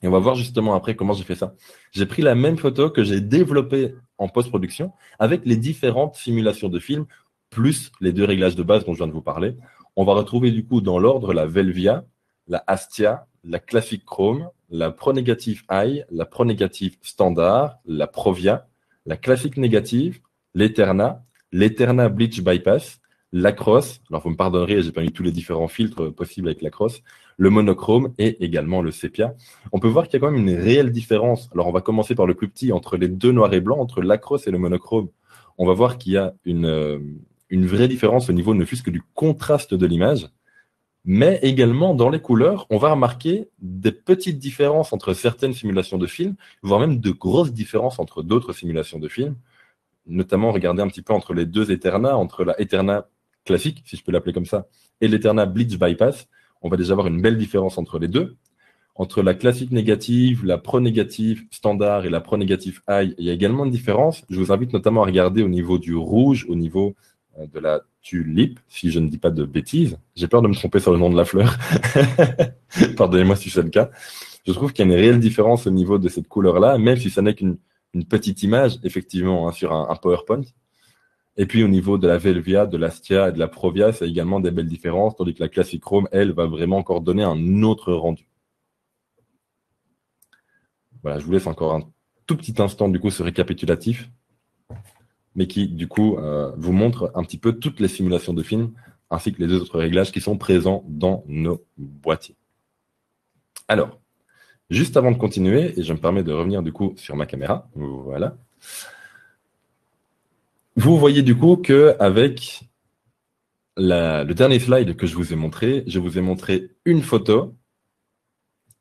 et on va voir justement après comment j'ai fait ça. J'ai pris la même photo que j'ai développée en post-production avec les différentes simulations de films plus les 2 réglages de base dont je viens de vous parler. On va retrouver du coup dans l'ordre la Velvia, la Astia, la Classic Chrome, la Pro Negative Eye, la Pro Negative Standard, la Provia, la Classic Négative, l'Eterna, l'Eterna Bleach Bypass, l'Acros, alors vous me pardonnerez, j'ai pas mis tous les différents filtres possibles avec l'Acros, le monochrome et également le sépia. On peut voir qu'il y a quand même une réelle différence. Alors on va commencer par le plus petit, entre les 2 noirs et blancs, entre l'Acros et le monochrome. On va voir qu'il y a une vraie différence au niveau ne fût-ce que du contraste de l'image. Mais également, dans les couleurs, on va remarquer des petites différences entre certaines simulations de films, voire même de grosses différences entre d'autres simulations de films. Notamment, regardez un petit peu entre les 2 Eterna, entre la Eterna classique, si je peux l'appeler comme ça, et l'Eterna Bleach Bypass. On va déjà avoir une belle différence entre les 2. Entre la classique négative, la pro-négative standard et la pro-négative high, il y a également une différence. Je vous invite notamment à regarder au niveau du rouge, au niveau de la tulipe, si je ne dis pas de bêtises. J'ai peur de me tromper sur le nom de la fleur. Pardonnez-moi si c'est le cas. Je trouve qu'il y a une réelle différence au niveau de cette couleur-là, même si ça n'est qu'une petite image, effectivement, hein, sur un PowerPoint. Et puis au niveau de la Velvia, de l'Astia et de la Provia, c'est également des belles différences, tandis que la Classic Chrome, elle, va vraiment encore donner un autre rendu. Voilà, je vous laisse encore un tout petit instant, du coup, ce récapitulatif, mais qui, du coup, vous montre un petit peu toutes les simulations de films, ainsi que les deux autres réglages qui sont présents dans nos boîtiers. Alors, juste avant de continuer, et je me permets de revenir, du coup, sur ma caméra, voilà. Vous voyez, du coup, qu'avec le dernier slide que je vous ai montré une photo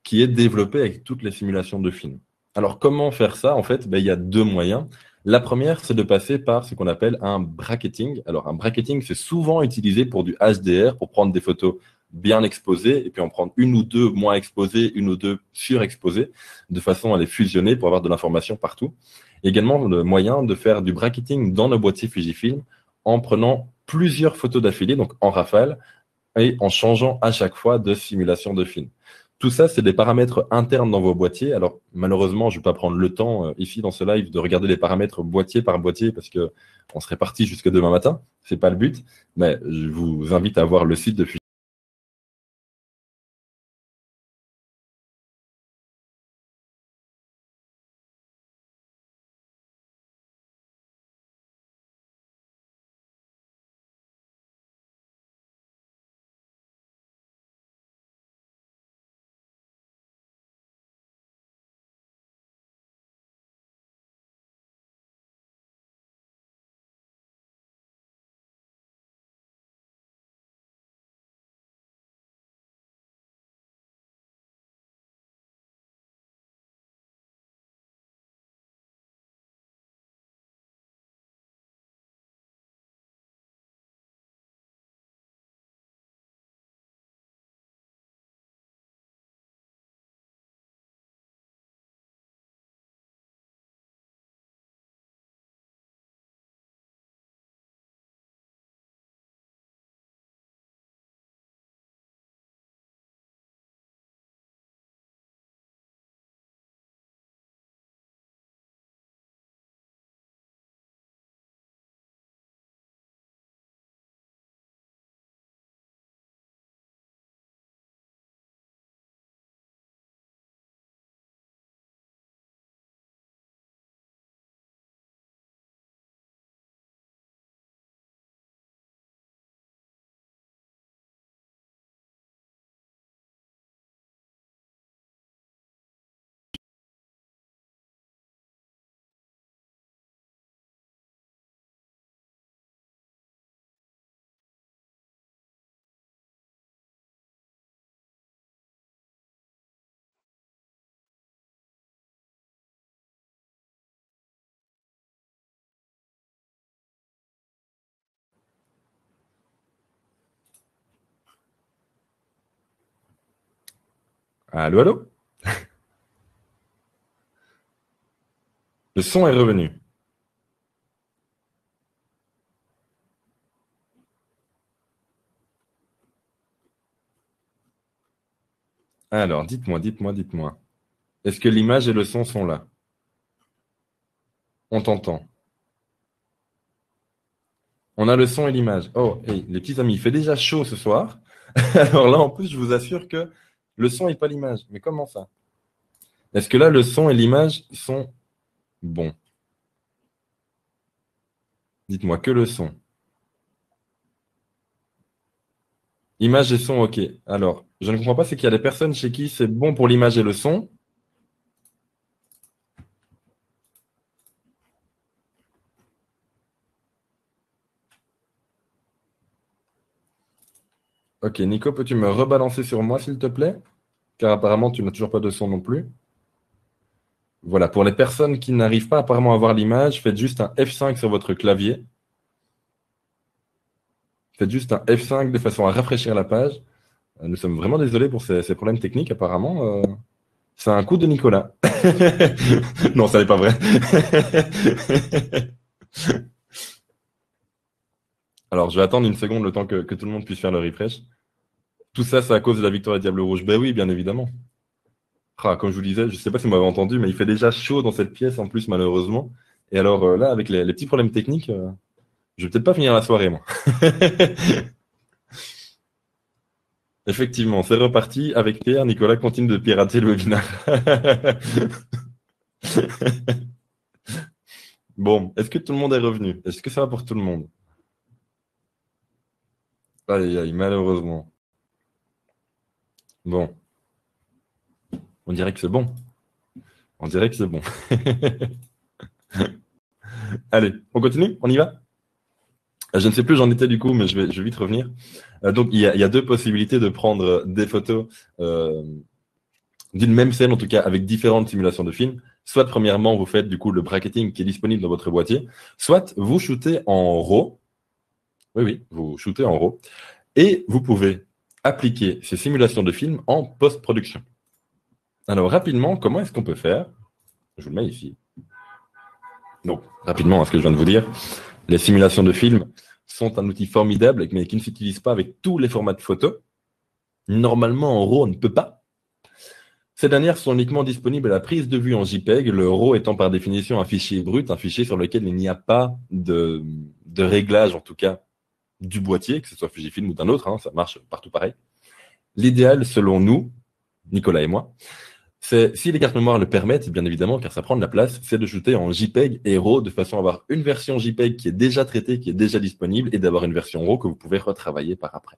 qui est développée avec toutes les simulations de films. Alors, comment faire ça? En fait, il y a deux moyens. La première, c'est de passer par ce qu'on appelle un bracketing. Alors, un bracketing, c'est souvent utilisé pour du HDR, pour prendre des photos bien exposées, et puis en prendre une ou deux moins exposées, une ou deux surexposées, de façon à les fusionner pour avoir de l'information partout. Également, le moyen de faire du bracketing dans nos boîtiers Fujifilm en prenant plusieurs photos d'affilée, donc en rafale, et en changeant à chaque fois de simulation de film. Tout ça, c'est des paramètres internes dans vos boîtiers. Alors, malheureusement, je ne vais pas prendre le temps ici dans ce live de regarder les paramètres boîtier par boîtier parce qu'on serait parti jusque demain matin. Ce n'est pas le but, mais je vous invite à voir le site de Fujifilm. Allô, allô? Le son est revenu. Alors, dites-moi. Est-ce que l'image et le son sont là? On t'entend. On a le son et l'image. Oh, hey, les petits amis, il fait déjà chaud ce soir. Alors là, en plus, je vous assure que le son et pas l'image. Mais comment ça? Est-ce que là, le son et l'image sont bons? Dites-moi que le son. Image et son, ok. Alors, je ne comprends pas, c'est qu'il y a des personnes chez qui c'est bon pour l'image et le son. Ok, Nico, peux-tu me rebalancer sur moi, s'il te plaît? Car apparemment, tu n'as toujours pas de son non plus. Voilà, pour les personnes qui n'arrivent pas apparemment à voir l'image, faites juste un F5 sur votre clavier. Faites juste un F5 de façon à rafraîchir la page. Nous sommes vraiment désolés pour ces problèmes techniques. Apparemment, c'est un coup de Nicolas. Non, ça n'est pas vrai. Alors, je vais attendre une seconde le temps que tout le monde puisse faire le refresh. Tout ça, c'est à cause de la victoire des Diables Rouges. Ben oui, bien évidemment. Ah, comme je vous disais, je ne sais pas si vous m'avez entendu, mais il fait déjà chaud dans cette pièce en plus, malheureusement. Et alors là, avec les petits problèmes techniques, je vais peut-être pas finir la soirée, moi. Effectivement, c'est reparti avec Pierre. Nicolas continue de pirater le webinaire. Bon, est-ce que tout le monde est revenu? Est-ce que ça va pour tout le monde? Aïe, aïe, malheureusement. Bon, on dirait que c'est bon. On dirait que c'est bon. Allez, on continue? On y va? Je ne sais plus où j'en étais du coup, mais je vais vite revenir. Donc, il y a deux possibilités de prendre des photos d'une même scène, en tout cas avec différentes simulations de films. Soit, premièrement, vous faites du coup le bracketing qui est disponible dans votre boîtier, soit vous shootez en RAW. Oui, oui, vous shootez en RAW. Et vous pouvez appliquer ces simulations de films en post-production. Alors, rapidement, comment est-ce qu'on peut faire? Je vous le mets ici. Donc, rapidement, à ce que je viens de vous dire, les simulations de films sont un outil formidable, mais qui ne s'utilise pas avec tous les formats de photos. Normalement, en RAW, on ne peut pas. Ces dernières sont uniquement disponibles à la prise de vue en JPEG, le RAW étant par définition un fichier brut, un fichier sur lequel il n'y a pas de réglage, en tout cas, du boîtier, que ce soit Fujifilm ou d'un autre, hein, ça marche partout pareil. L'idéal, selon nous, Nicolas et moi, c'est, si les cartes mémoire le permettent, bien évidemment, car ça prend de la place, c'est de shooter en JPEG et RAW de façon à avoir une version JPEG qui est déjà traitée, qui est déjà disponible, et d'avoir une version RAW que vous pouvez retravailler par après.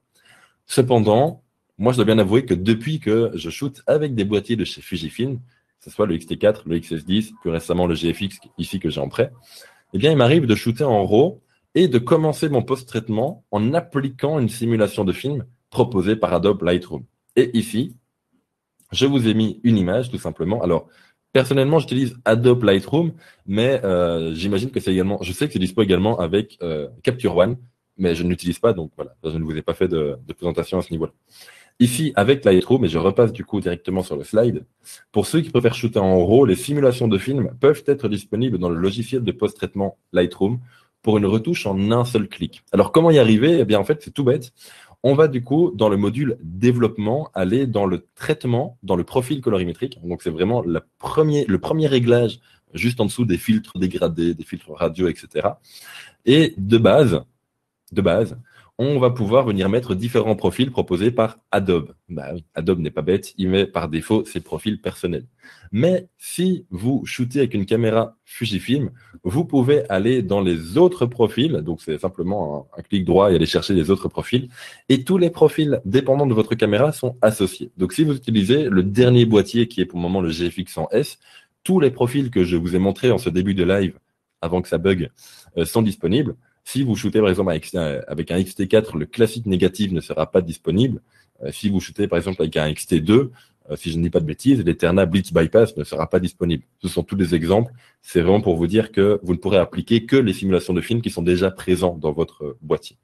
Cependant, moi, je dois bien avouer que depuis que je shoote avec des boîtiers de chez Fujifilm, que ce soit le X-T4, le XS10, plus récemment le GFX ici que j'ai en prêt, eh bien, il m'arrive de shooter en RAW et de commencer mon post-traitement en appliquant une simulation de film proposée par Adobe Lightroom. Et ici, je vous ai mis une image, tout simplement. Alors, personnellement, j'utilise Adobe Lightroom, mais j'imagine que c'est également, je sais que c'est dispo également avec Capture One, mais je ne l'utilise pas, donc voilà, je ne vous ai pas fait de présentation à ce niveau-là. Ici, avec Lightroom, et je repasse du coup directement sur le slide, pour ceux qui préfèrent shooter en RAW, les simulations de films peuvent être disponibles dans le logiciel de post-traitement Lightroom pour une retouche en un seul clic. Alors, comment y arriver? Eh bien, en fait, c'est tout bête. On va du coup, dans le module développement, aller dans le traitement, dans le profil colorimétrique. Donc, c'est vraiment le premier réglage juste en dessous des filtres dégradés, des filtres radio, etc. Et de base, on va pouvoir venir mettre différents profils proposés par Adobe. Bah oui, Adobe n'est pas bête, il met par défaut ses profils personnels. Mais si vous shootez avec une caméra Fujifilm, vous pouvez aller dans les autres profils, donc c'est simplement un clic droit et aller chercher les autres profils, et tous les profils dépendants de votre caméra sont associés. Donc si vous utilisez le dernier boîtier qui est pour le moment le GFX 100S, tous les profils que je vous ai montrés en ce début de live, avant que ça bug, sont disponibles. Si vous shootez par exemple avec un XT4, le classique négatif ne sera pas disponible. Si vous shootez par exemple avec un XT2, si je ne dis pas de bêtises, l'Eterna Blitz Bypass ne sera pas disponible. Ce sont tous des exemples. C'est vraiment pour vous dire que vous ne pourrez appliquer que les simulations de films qui sont déjà présents dans votre boîtier.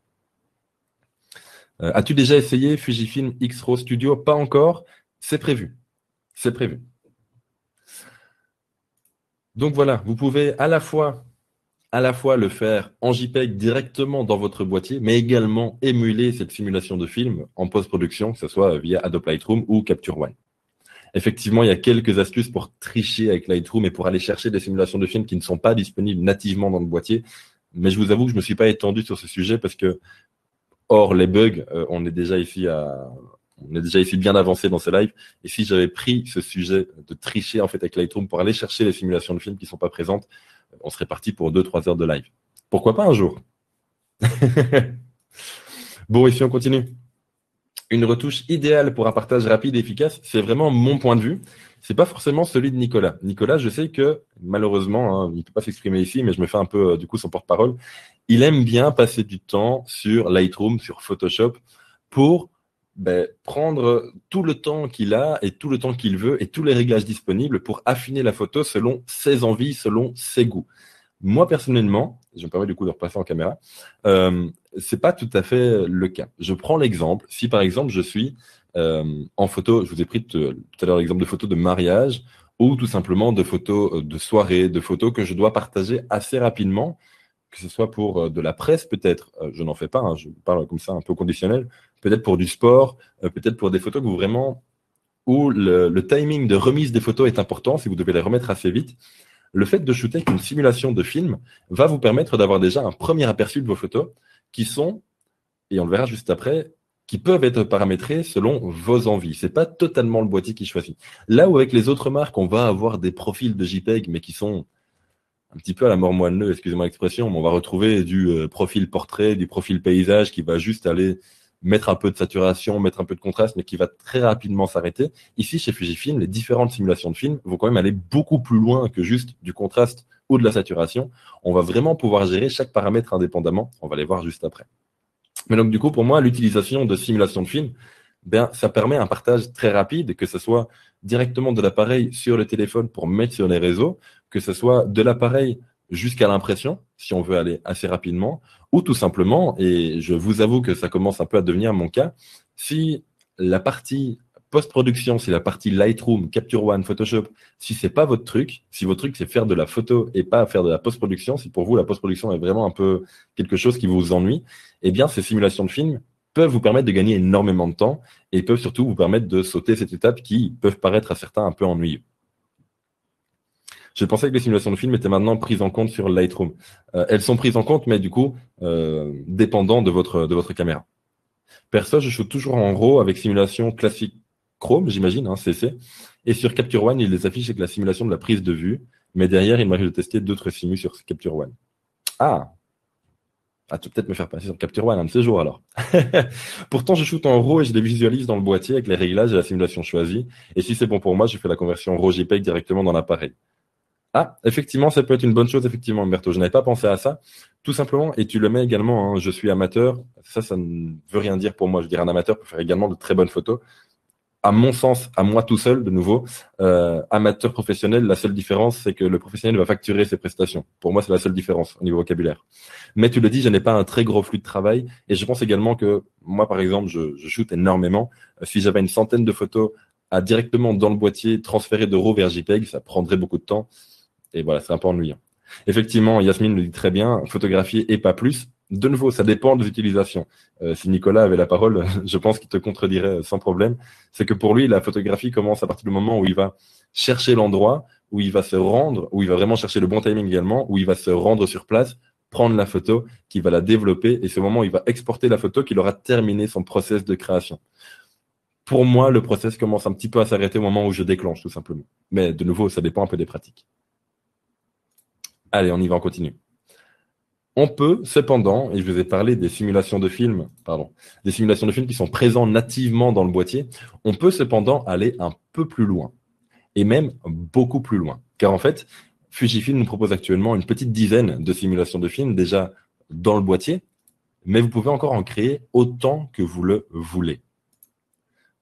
As-tu déjà essayé Fujifilm X-RAW Studio? Pas encore. C'est prévu. C'est prévu. Donc voilà, vous pouvez à la fois le faire en JPEG directement dans votre boîtier, mais également émuler cette simulation de film en post-production, que ce soit via Adobe Lightroom ou Capture One. Effectivement, il y a quelques astuces pour tricher avec Lightroom et pour aller chercher des simulations de films qui ne sont pas disponibles nativement dans le boîtier. Mais je vous avoue que je ne me suis pas étendu sur ce sujet parce que, hors les bugs, on est déjà ici bien avancé dans ce live. Et si j'avais pris ce sujet de tricher en fait avec Lightroom pour aller chercher les simulations de films qui ne sont pas présentes, on serait parti pour 2-3 heures de live. Pourquoi pas un jour? Bon, ici on continue. Une retouche idéale pour un partage rapide et efficace, c'est vraiment mon point de vue. C'est pas forcément celui de Nicolas. Nicolas, je sais que malheureusement, hein, il ne peut pas s'exprimer ici, mais je me fais un peu du coup son porte-parole. Il aime bien passer du temps sur Lightroom, sur Photoshop, pour prendre tout le temps qu'il a et tout le temps qu'il veut et tous les réglages disponibles pour affiner la photo selon ses envies, selon ses goûts. Moi, personnellement, je me permets du coup de repasser en caméra, c'est pas tout à fait le cas. Je prends l'exemple. Si par exemple, je suis en photo. Je vous ai pris tout à l'heure l'exemple de photos de mariage ou tout simplement de photos de soirée, de photos que je dois partager assez rapidement, que ce soit pour de la presse peut-être. Je n'en fais pas, hein, je parle comme ça un peu conditionnel. Peut-être pour du sport, peut-être pour des photos que vous vraiment où le timing de remise des photos est important, si vous devez les remettre assez vite. Le fait de shooter avec une simulation de film va vous permettre d'avoir déjà un premier aperçu de vos photos qui sont, et on le verra juste après, qui peuvent être paramétrés selon vos envies. C'est pas totalement le boîtier qui choisit. Là où avec les autres marques, on va avoir des profils de JPEG, mais qui sont un petit peu à la mort moelleux, excusez-moi l'expression, mais on va retrouver du profil portrait, du profil paysage qui va juste aller mettre un peu de saturation, mettre un peu de contraste, mais qui va très rapidement s'arrêter. Ici, chez Fujifilm, les différentes simulations de films vont quand même aller beaucoup plus loin que juste du contraste ou de la saturation. On va vraiment pouvoir gérer chaque paramètre indépendamment. On va les voir juste après. Mais donc, du coup, pour moi, l'utilisation de simulation de film, ben, ça permet un partage très rapide, que ce soit directement de l'appareil sur le téléphone pour mettre sur les réseaux, que ce soit de l'appareil jusqu'à l'impression, si on veut aller assez rapidement, ou tout simplement, et je vous avoue que ça commence un peu à devenir mon cas, si la partie post-production, si la partie Lightroom, Capture One, Photoshop, si c'est pas votre truc, si votre truc c'est faire de la photo et pas faire de la post-production, si pour vous la post-production est vraiment un peu quelque chose qui vous ennuie, eh bien ces simulations de films peuvent vous permettre de gagner énormément de temps et peuvent surtout vous permettre de sauter cette étape qui peuvent paraître à certains un peu ennuyeux. Je pensais que les simulations de films étaient maintenant prises en compte sur Lightroom. Elles sont prises en compte, mais du coup, dépendant de votre caméra. Perso, je shoot toujours en RAW avec simulation classique Chrome, j'imagine, hein, CC. Et sur Capture One, il les affiche avec la simulation de la prise de vue. Mais derrière, il m'arrive de tester d'autres simus sur Capture One. Tu peux peut-être me faire passer sur Capture One un de ces jours alors. Pourtant, je shoot en RAW et je les visualise dans le boîtier avec les réglages et la simulation choisie. Et si c'est bon pour moi, je fais la conversion RAW JPEG directement dans l'appareil. Effectivement, ça peut être une bonne chose, effectivement, Humberto. Je n'avais pas pensé à ça. Tout simplement, et tu le mets également, hein, je suis amateur. Ça ne veut rien dire pour moi. Je veux dire, un amateur peut faire également de très bonnes photos. À mon sens, à moi tout seul, de nouveau, amateur professionnel, la seule différence, c'est que le professionnel va facturer ses prestations. Pour moi, c'est la seule différence au niveau vocabulaire. Mais tu le dis, je n'ai pas un très gros flux de travail. Et je pense également que moi, par exemple, je shoot énormément. Si j'avais une centaine de photos à directement dans le boîtier transférer de RAW vers JPEG, ça prendrait beaucoup de temps. Et voilà, c'est un peu ennuyant. Effectivement, Yasmine le dit très bien, photographier et pas plus. De nouveau, ça dépend des utilisations. Si Nicolas avait la parole, je pense qu'il te contredirait sans problème. C'est que pour lui, la photographie commence à partir du moment où il va chercher l'endroit, où il va se rendre, où il va vraiment chercher le bon timing également, où il va se rendre sur place, prendre la photo, qu'il va la développer, et c'est au moment où il va exporter la photo qu'il aura terminé son process de création. Pour moi, le process commence un petit peu à s'arrêter au moment où je déclenche, tout simplement. Mais de nouveau, ça dépend un peu des pratiques. Allez, on y va, on continue. On peut, cependant, et je vous ai parlé des simulations de films, des simulations de films qui sont présents nativement dans le boîtier, on peut cependant aller un peu plus loin, et même beaucoup plus loin. Car en fait, Fujifilm nous propose actuellement une petite dizaine de simulations de films déjà dans le boîtier, mais vous pouvez encore en créer autant que vous le voulez.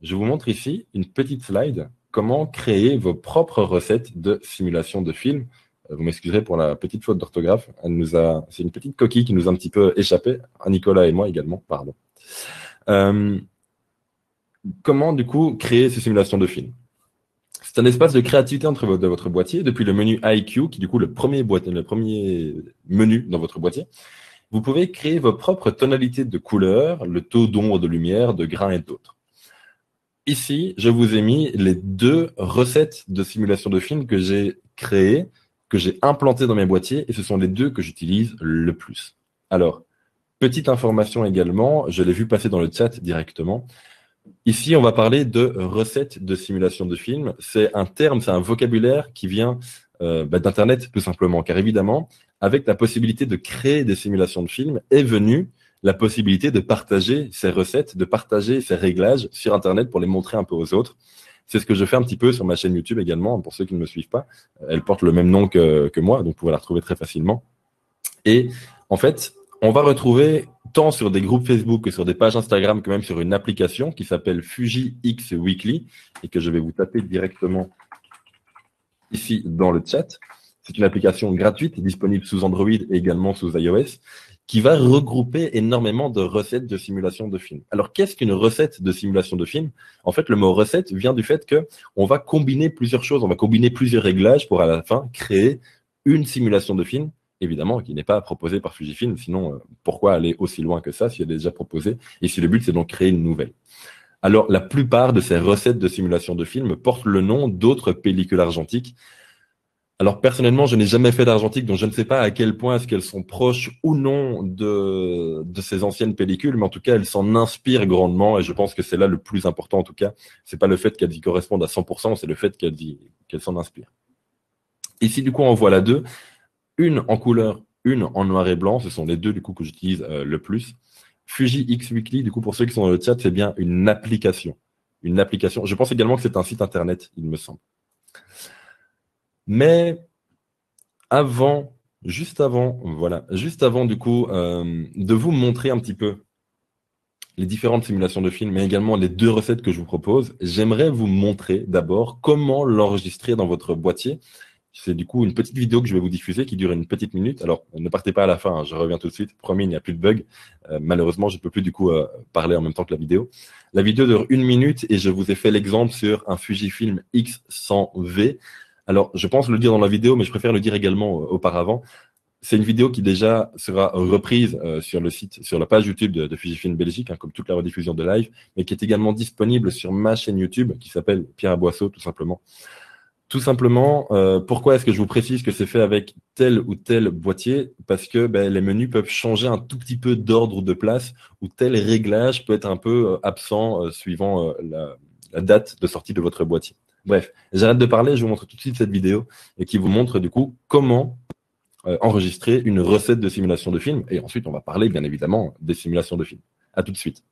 Je vous montre ici une petite slide, comment créer vos propres recettes de simulation de films. Vous m'excuserez pour la petite faute d'orthographe. C'est une petite coquille qui nous a un petit peu échappé, à Nicolas et moi également, pardon. Comment, du coup, créer ces simulations de films? C'est un espace de créativité de votre boîtier, depuis le menu IQ, qui est du coup le premier menu dans votre boîtier. Vous pouvez créer vos propres tonalités de couleurs, le taux d'ombre, de lumière, de grain et d'autres. Ici, je vous ai mis les 2 recettes de simulation de films que j'ai créées, que j'ai implantées dans mes boîtiers, et ce sont les 2 que j'utilise le plus. Alors, petite information également, je l'ai vu passer dans le chat directement. Ici, on va parler de recettes de simulation de films. C'est un terme, c'est un vocabulaire qui vient d'Internet, tout simplement, car évidemment, avec la possibilité de créer des simulations de films, est venue la possibilité de partager ces recettes, de partager ces réglages sur Internet pour les montrer un peu aux autres. C'est ce que je fais un petit peu sur ma chaîne YouTube également, pour ceux qui ne me suivent pas. Elle porte le même nom que moi, donc vous pouvez la retrouver très facilement. Et en fait, on va retrouver tant sur des groupes Facebook que sur des pages Instagram, que même sur une application qui s'appelle Fuji X Weekly et que je vais vous taper directement ici dans le chat. C'est une application gratuite, disponible sous Android et également sous iOS, qui va regrouper énormément de recettes de simulation de film. Alors, qu'est-ce qu'une recette de simulation de film? En fait, le mot recette vient du fait que on va combiner plusieurs choses, on va combiner plusieurs réglages pour à la fin créer une simulation de film, évidemment, qui n'est pas proposée par Fujifilm. Sinon, pourquoi aller aussi loin que ça si elle est déjà proposée? Et si le but, c'est donc créer une nouvelle. Alors, la plupart de ces recettes de simulation de film portent le nom d'autres pellicules argentiques. Alors personnellement, je n'ai jamais fait d'argentique, donc je ne sais pas à quel point est-ce qu'elles sont proches ou non de ces anciennes pellicules, mais en tout cas, elles s'en inspirent grandement, et je pense que c'est là le plus important en tout cas. C'est pas le fait qu'elles y correspondent à 100%, c'est le fait qu'elles s'en inspirent. Ici, du coup, on voit la deux, une en couleur, une en noir et blanc. Ce sont les deux du coup que j'utilise le plus. Fuji X Weekly, du coup, pour ceux qui sont dans le chat, c'est bien une application. Une application. Je pense également que c'est un site internet, il me semble. Mais juste avant du coup, de vous montrer un petit peu les différentes simulations de films, mais également les deux recettes que je vous propose, j'aimerais vous montrer d'abord comment l'enregistrer dans votre boîtier. C'est du coup une petite vidéo que je vais vous diffuser qui dure une petite minute. Alors, ne partez pas à la fin, hein, je reviens tout de suite. Promis, il n'y a plus de bug. Malheureusement, je ne peux plus du coup parler en même temps que la vidéo. La vidéo dure une minute et je vous ai fait l'exemple sur un Fujifilm X100V. Alors, je pense le dire dans la vidéo, mais je préfère le dire également auparavant. C'est une vidéo qui déjà sera reprise sur le site, sur la page YouTube de Fujifilm Belgique, hein, comme toute la rediffusion de live, mais qui est également disponible sur ma chaîne YouTube qui s'appelle Pierre Aboisseau, tout simplement. Tout simplement, pourquoi est-ce que je vous précise que c'est fait avec tel ou tel boîtier? Parce que les menus peuvent changer un tout petit peu d'ordre ou de place, ou tel réglage peut être un peu absent suivant la date de sortie de votre boîtier. Bref, j'arrête de parler, je vous montre tout de suite cette vidéo et qui vous montre du coup comment enregistrer une recette de simulation de film. Et ensuite, on va parler bien évidemment des simulations de film. À tout de suite.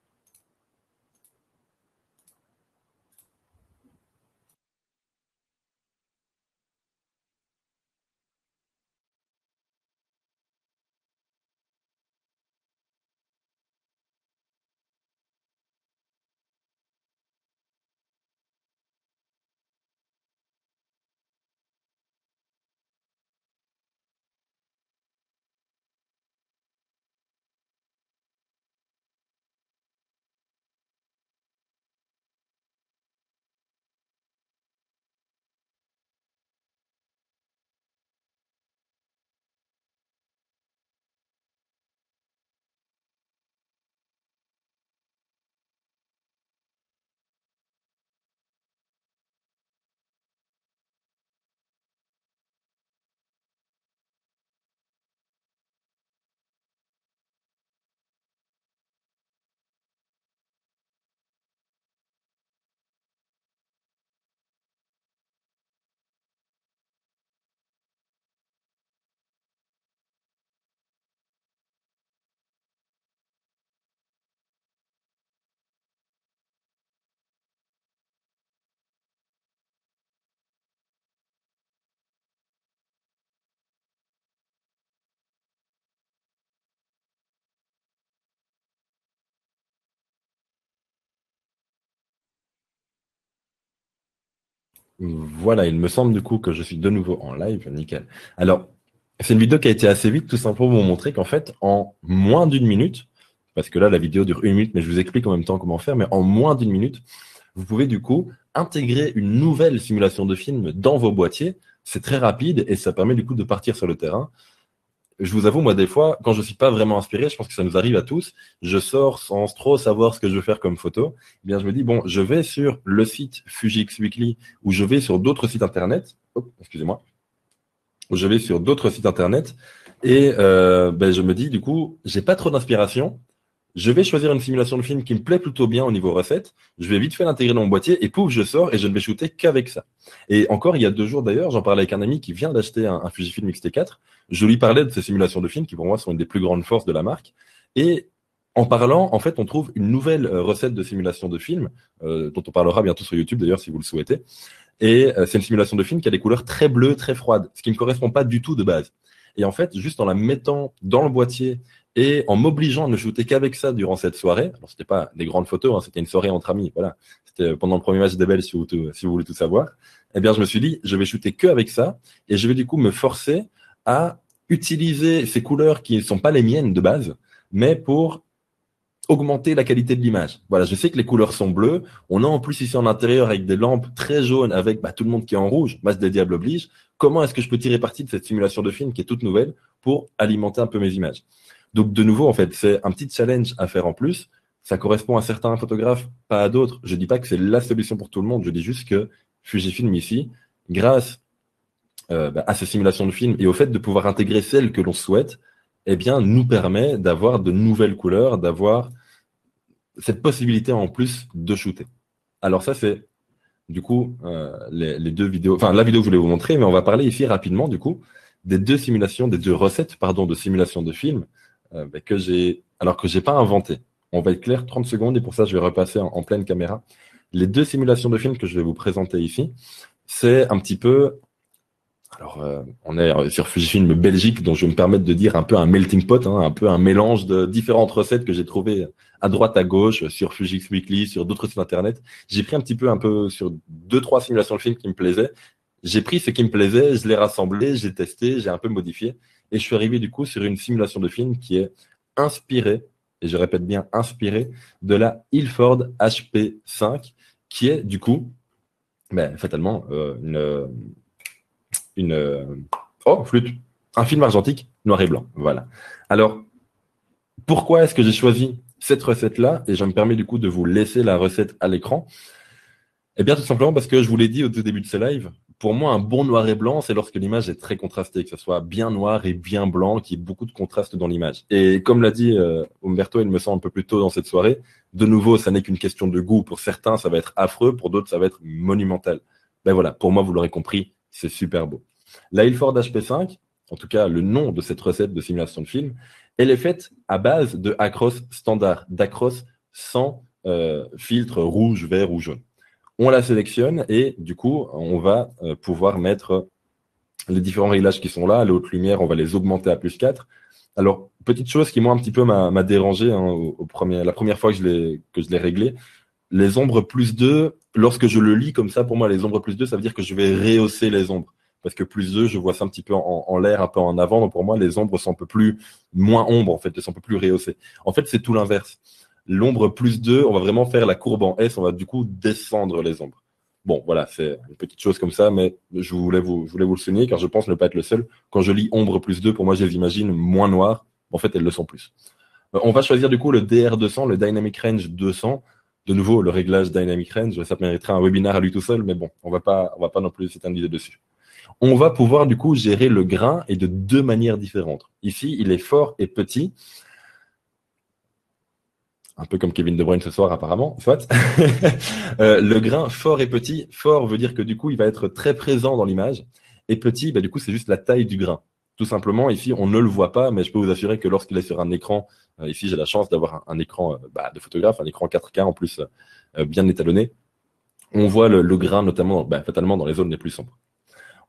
Voilà, il me semble du coup que je suis de nouveau en live. Nickel. Alors, c'est une vidéo qui a été assez vite, tout simplement pour vous montrer qu'en fait, en moins d'une minute, parce que là, la vidéo dure une minute, mais je vous explique en même temps comment faire, mais en moins d'une minute, vous pouvez du coup intégrer une nouvelle simulation de film dans vos boîtiers. C'est très rapide et ça permet du coup de partir sur le terrain. Je vous avoue, moi, des fois, quand je suis pas vraiment inspiré, je pense que ça nous arrive à tous, je sors sans trop savoir ce que je veux faire comme photo. Eh bien, je me dis, bon, je vais sur le site Fujix Weekly ou je vais sur d'autres sites internet. Oh, excusez-moi. Je vais sur d'autres sites internet et je me dis, du coup, j'ai pas trop d'inspiration. Je vais choisir une simulation de film qui me plaît plutôt bien au niveau recette. Je vais vite fait l'intégrer dans mon boîtier et pouf, je sors et je ne vais shooter qu'avec ça. Et encore, il y a 2 jours d'ailleurs, j'en parlais avec un ami qui vient d'acheter un Fujifilm X-T4. Je lui parlais de ces simulations de films qui pour moi sont une des plus grandes forces de la marque. Et en parlant, en fait, on trouve une nouvelle recette de simulation de film, dont on parlera bientôt sur YouTube d'ailleurs si vous le souhaitez. Et c'est une simulation de film qui a des couleurs très bleues, très froides, ce qui ne me correspond pas du tout de base. Et en fait, juste en la mettant dans le boîtier Et en m'obligeant à ne shooter qu'avec ça durant cette soirée, alors c'était pas des grandes photos, hein, c'était une soirée entre amis, voilà. C'était pendant le premier match des Belles, si vous voulez tout savoir. Eh bien, je me suis dit, je vais shooter que avec ça, et je vais du coup me forcer à utiliser ces couleurs qui ne sont pas les miennes de base, mais pour augmenter la qualité de l'image. Voilà, je sais que les couleurs sont bleues. On a en plus ici en intérieur avec des lampes très jaunes, avec tout le monde qui est en rouge. Match des diables oblige. Comment est-ce que je peux tirer parti de cette simulation de film qui est toute nouvelle pour alimenter un peu mes images? Donc de nouveau, en fait, c'est un petit challenge à faire en plus. Ça correspond à certains photographes, pas à d'autres. Je dis pas que c'est la solution pour tout le monde. Je dis juste que Fujifilm ici, grâce à ces simulations de films et au fait de pouvoir intégrer celles que l'on souhaite, eh bien, nous permet d'avoir de nouvelles couleurs, d'avoir cette possibilité en plus de shooter. Alors ça, c'est du coup les deux vidéos, enfin la vidéo que je voulais vous montrer, mais on va parler ici rapidement du coup des deux simulations, des deux recettes, pardon, de simulation de film que j'ai pas inventé. On va être clair 30 secondes et pour ça, je vais repasser en pleine caméra. Les deux simulations de films que je vais vous présenter ici, c'est un petit peu alors, on est sur Fujifilm Belgique, donc je vais me permettre de dire un peu un melting pot, hein, un peu un mélange de différentes recettes que j'ai trouvées à droite, à gauche, sur Fujix Weekly, sur d'autres sites internet. J'ai pris un peu sur deux, trois simulations de films qui me plaisaient. J'ai pris ce qui me plaisait, je l'ai rassemblé, j'ai testé, j'ai un peu modifié, et je suis arrivé du coup sur une simulation de film qui est inspirée, et je répète bien inspirée, de la Ilford HP5, qui est du coup, fatalement, flûte. Un film argentique, noir et blanc. Voilà. Alors, pourquoi est-ce que j'ai choisi cette recette-là? Et je me permets du coup de vous laisser la recette à l'écran. Eh bien, tout simplement parce que je vous l'ai dit au tout début de ce live, pour moi, un bon noir et blanc, c'est lorsque l'image est très contrastée, que ce soit bien noir et bien blanc, qu'il y ait beaucoup de contraste dans l'image. Et comme l'a dit Umberto, il me semble un peu plus tôt dans cette soirée, de nouveau, ça n'est qu'une question de goût. Pour certains, ça va être affreux, pour d'autres, ça va être monumental. Ben voilà, pour moi, vous l'aurez compris, c'est super beau. La Ilford HP5, en tout cas le nom de cette recette de simulation de film, elle est faite à base de Acros standard, d'Acros sans filtre rouge, vert ou jaune. On la sélectionne et du coup, on va pouvoir mettre les différents réglages qui sont là. Les hautes lumières, on va les augmenter à +4. Alors, petite chose qui moi un petit peu m'a dérangé hein, la première fois que je l'ai réglé, les ombres +2, lorsque je le lis comme ça, pour moi, les ombres +2, ça veut dire que je vais rehausser les ombres. Parce que +2, je vois ça un petit peu en l'air, un peu en avant. Donc pour moi, les ombres sont un peu moins ombres, en fait, elles sont un peu plus rehaussées. En fait, c'est tout l'inverse. L'ombre +2, on va vraiment faire la courbe en S, on va du coup descendre les ombres. Bon, voilà, c'est une petite chose comme ça, mais je voulais vous le souligner, car je pense ne pas être le seul. Quand je lis ombre +2, pour moi, je les imagine moins noires. En fait, elles le sont plus. On va choisir du coup le DR200, le Dynamic Range 200. De nouveau, le réglage Dynamic Range, ça mériterait un webinaire à lui tout seul, mais bon, on va pas non plus s'éterniser dessus. On va pouvoir du coup gérer le grain et de deux manières différentes. Ici, il est fort et petit. Un peu comme Kevin De Bruyne ce soir apparemment, soit. Le grain fort et petit. Fort veut dire que du coup, il va être très présent dans l'image. Et petit, du coup, c'est juste la taille du grain. Tout simplement, ici, on ne le voit pas, mais je peux vous assurer que lorsqu'il est sur un écran, ici, j'ai la chance d'avoir un écran de photographe, un écran 4K en plus bien étalonné. On voit le grain, notamment, fatalement, dans les zones les plus sombres.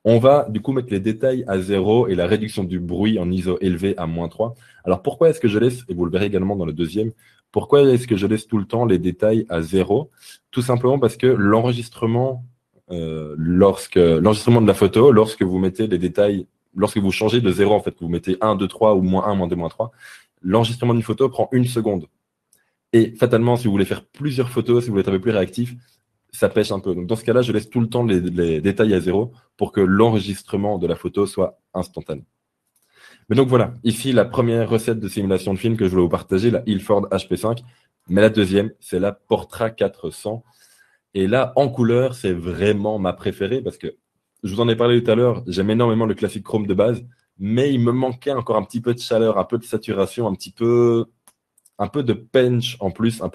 On va du coup mettre les détails à 0 et la réduction du bruit en ISO élevé à -3. Alors pourquoi est-ce que je laisse, et vous le verrez également dans le deuxième, pourquoi est-ce que je laisse tout le temps les détails à 0? Tout simplement parce que l'enregistrement, l'enregistrement de la photo, lorsque vous mettez les détails, lorsque vous changez de 0, en fait, que vous mettez 1, 2, 3 ou -1, -2, -3, l'enregistrement d'une photo prend 1 seconde. Et fatalement, si vous voulez faire plusieurs photos, si vous voulez être un peu plus réactif, ça pêche un peu. Donc dans ce cas-là, je laisse tout le temps les détails à 0 pour que l'enregistrement de la photo soit instantané. Mais donc voilà, ici la première recette de simulation de film que je voulais vous partager, la Ilford HP5. Mais la deuxième, c'est la Portra 400. Et là, en couleur, c'est vraiment ma préférée parce que je vous en ai parlé tout à l'heure, j'aime énormément le classique chrome de base, mais il me manquait encore un petit peu de chaleur, un peu de saturation, un peu de punch en plus, en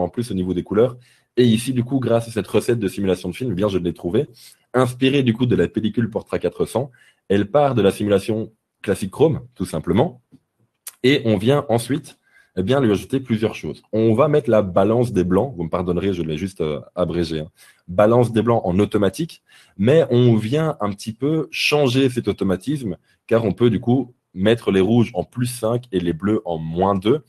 plus au niveau des couleurs. Et ici, du coup, grâce à cette recette de simulation de film, bien, je l'ai trouvée, inspirée du coup de la pellicule Portra 400. Elle part de la simulation classique Chrome, tout simplement. Et on vient ensuite, bien, lui ajouter plusieurs choses. On va mettre la balance des blancs. Vous me pardonnerez, je l'ai juste abrégé. Hein. Balance des blancs en automatique. Mais on vient un petit peu changer cet automatisme, car on peut du coup mettre les rouges en +5 et les bleus en -2.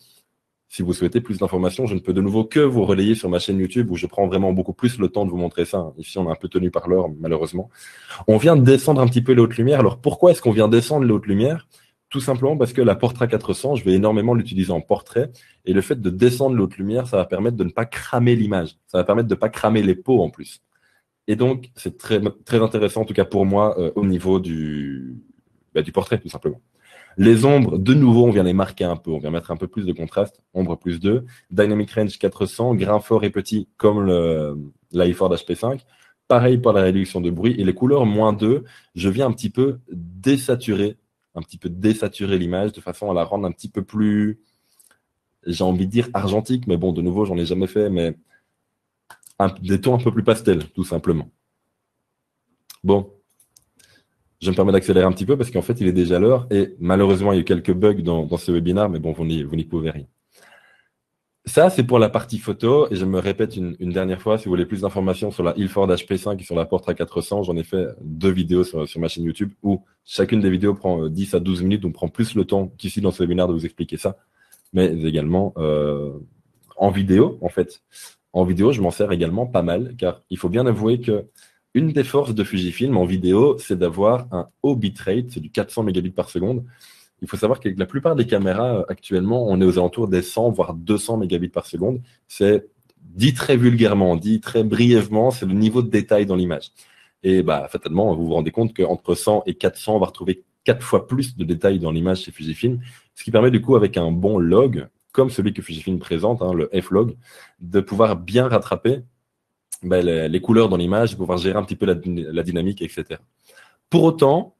Si vous souhaitez plus d'informations, je ne peux de nouveau que vous relayer sur ma chaîne YouTube où je prends vraiment beaucoup plus le temps de vous montrer ça. Ici, on est un peu tenu par l'heure, malheureusement. On vient de descendre un petit peu les hautes lumières. Alors, pourquoi est-ce qu'on vient descendre les hautes lumières? Tout simplement parce que la Portra 400, je vais énormément l'utiliser en portrait. Et le fait de descendre les hautes lumières, ça va permettre de ne pas cramer l'image. Ça va permettre de ne pas cramer les peaux en plus. Et donc, c'est très, très intéressant, en tout cas pour moi, au niveau du portrait, tout simplement. Les ombres, de nouveau, on vient les marquer un peu. On vient mettre un peu plus de contraste. Ombre +2. Dynamic Range 400. Grain fort et petit comme l'iFord HP5. Pareil pour la réduction de bruit. Et les couleurs -2, je viens un petit peu désaturer l'image de façon à la rendre un petit peu plus, j'ai envie de dire argentique. Mais bon, de nouveau, j'en ai jamais fait, mais des tons un peu plus pastels, tout simplement. Bon. Je me permets d'accélérer un petit peu parce qu'en fait, il est déjà l'heure et malheureusement, il y a eu quelques bugs dans ce webinaire, mais bon, vous n'y pouvez rien. Ça, c'est pour la partie photo et je me répète une dernière fois, si vous voulez plus d'informations sur la Ilford HP5 et sur la Portra 400, j'en ai fait 2 vidéos sur ma chaîne YouTube où chacune des vidéos prend 10 à 12 minutes, donc prend plus le temps qu'ici dans ce webinaire de vous expliquer ça, mais également en vidéo, en fait. En vidéo, je m'en sers également pas mal, car il faut bien avouer que une des forces de Fujifilm en vidéo, c'est d'avoir un haut bitrate, c'est du 400 mégabits par seconde. Il faut savoir qu'avec la plupart des caméras actuellement, on est aux alentours des 100 voire 200 mégabits par seconde. C'est dit très vulgairement, dit très brièvement, c'est le niveau de détail dans l'image. Et bah, fatalement, vous vous rendez compte qu'entre 100 et 400, on va retrouver 4 fois plus de détails dans l'image chez Fujifilm, ce qui permet du coup, avec un bon log, comme celui que Fujifilm présente, hein, le F-log, de pouvoir bien rattraper les couleurs dans l'image, de pouvoir gérer un petit peu la dynamique, etc. Pour autant,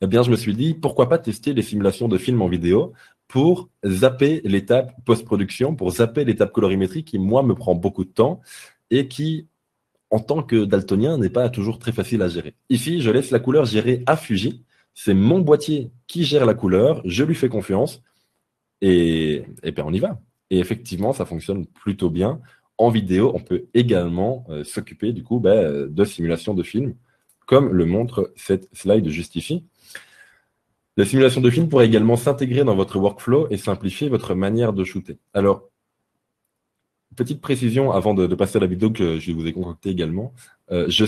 eh bien, je me suis dit, pourquoi pas tester les simulations de films en vidéo pour zapper l'étape post-production, pour zapper l'étape colorimétrie qui, moi, me prend beaucoup de temps et qui, en tant que daltonien, n'est pas toujours très facile à gérer. Ici, je laisse la couleur gérer à Fuji. C'est mon boîtier qui gère la couleur, je lui fais confiance et bien on y va. Et effectivement, ça fonctionne plutôt bien. En vidéo, on peut également s'occuper du coup de simulation de films, comme le montre cette slide juste ici. La simulation de film pourrait également s'intégrer dans votre workflow et simplifier votre manière de shooter. Alors, petite précision avant de passer à la vidéo que je vous ai concoctée également. Je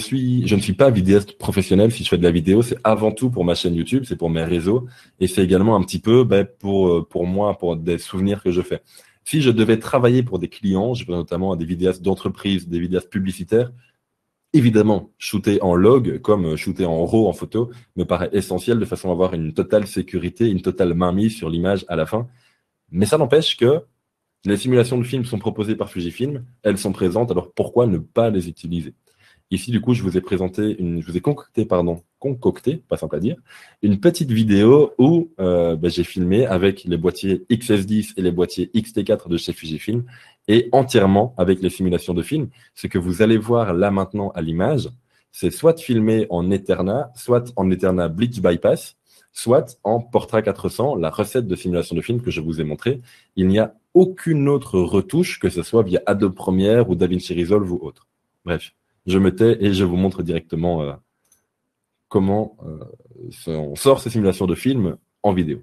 ne suis pas vidéaste professionnel. Si je fais de la vidéo, c'est avant tout pour ma chaîne YouTube, c'est pour mes réseaux et c'est également un petit peu pour moi, pour des souvenirs que je fais. Si je devais travailler pour des clients, je pense notamment à des vidéastes d'entreprise, des vidéastes publicitaires, évidemment, shooter en log comme shooter en RAW en photo me paraît essentiel de façon à avoir une totale sécurité, une totale mainmise sur l'image à la fin. Mais ça n'empêche que les simulations de films sont proposées par Fujifilm, elles sont présentes, alors pourquoi ne pas les utiliser? Ici, du coup, je vous ai concocté, pas simple à dire, une petite vidéo où j'ai filmé avec les boîtiers XS10 et les boîtiers XT4 de chez Fujifilm et entièrement avec les simulations de films. Ce que vous allez voir là maintenant à l'image, c'est soit filmé en Eterna, soit en Eterna Bleach Bypass, soit en Portra 400, la recette de simulation de film que je vous ai montrée. Il n'y a aucune autre retouche, que ce soit via Adobe Premiere ou DaVinci Resolve ou autre. Bref, je me tais et je vous montre directement comment on sort ces simulations de films en vidéo.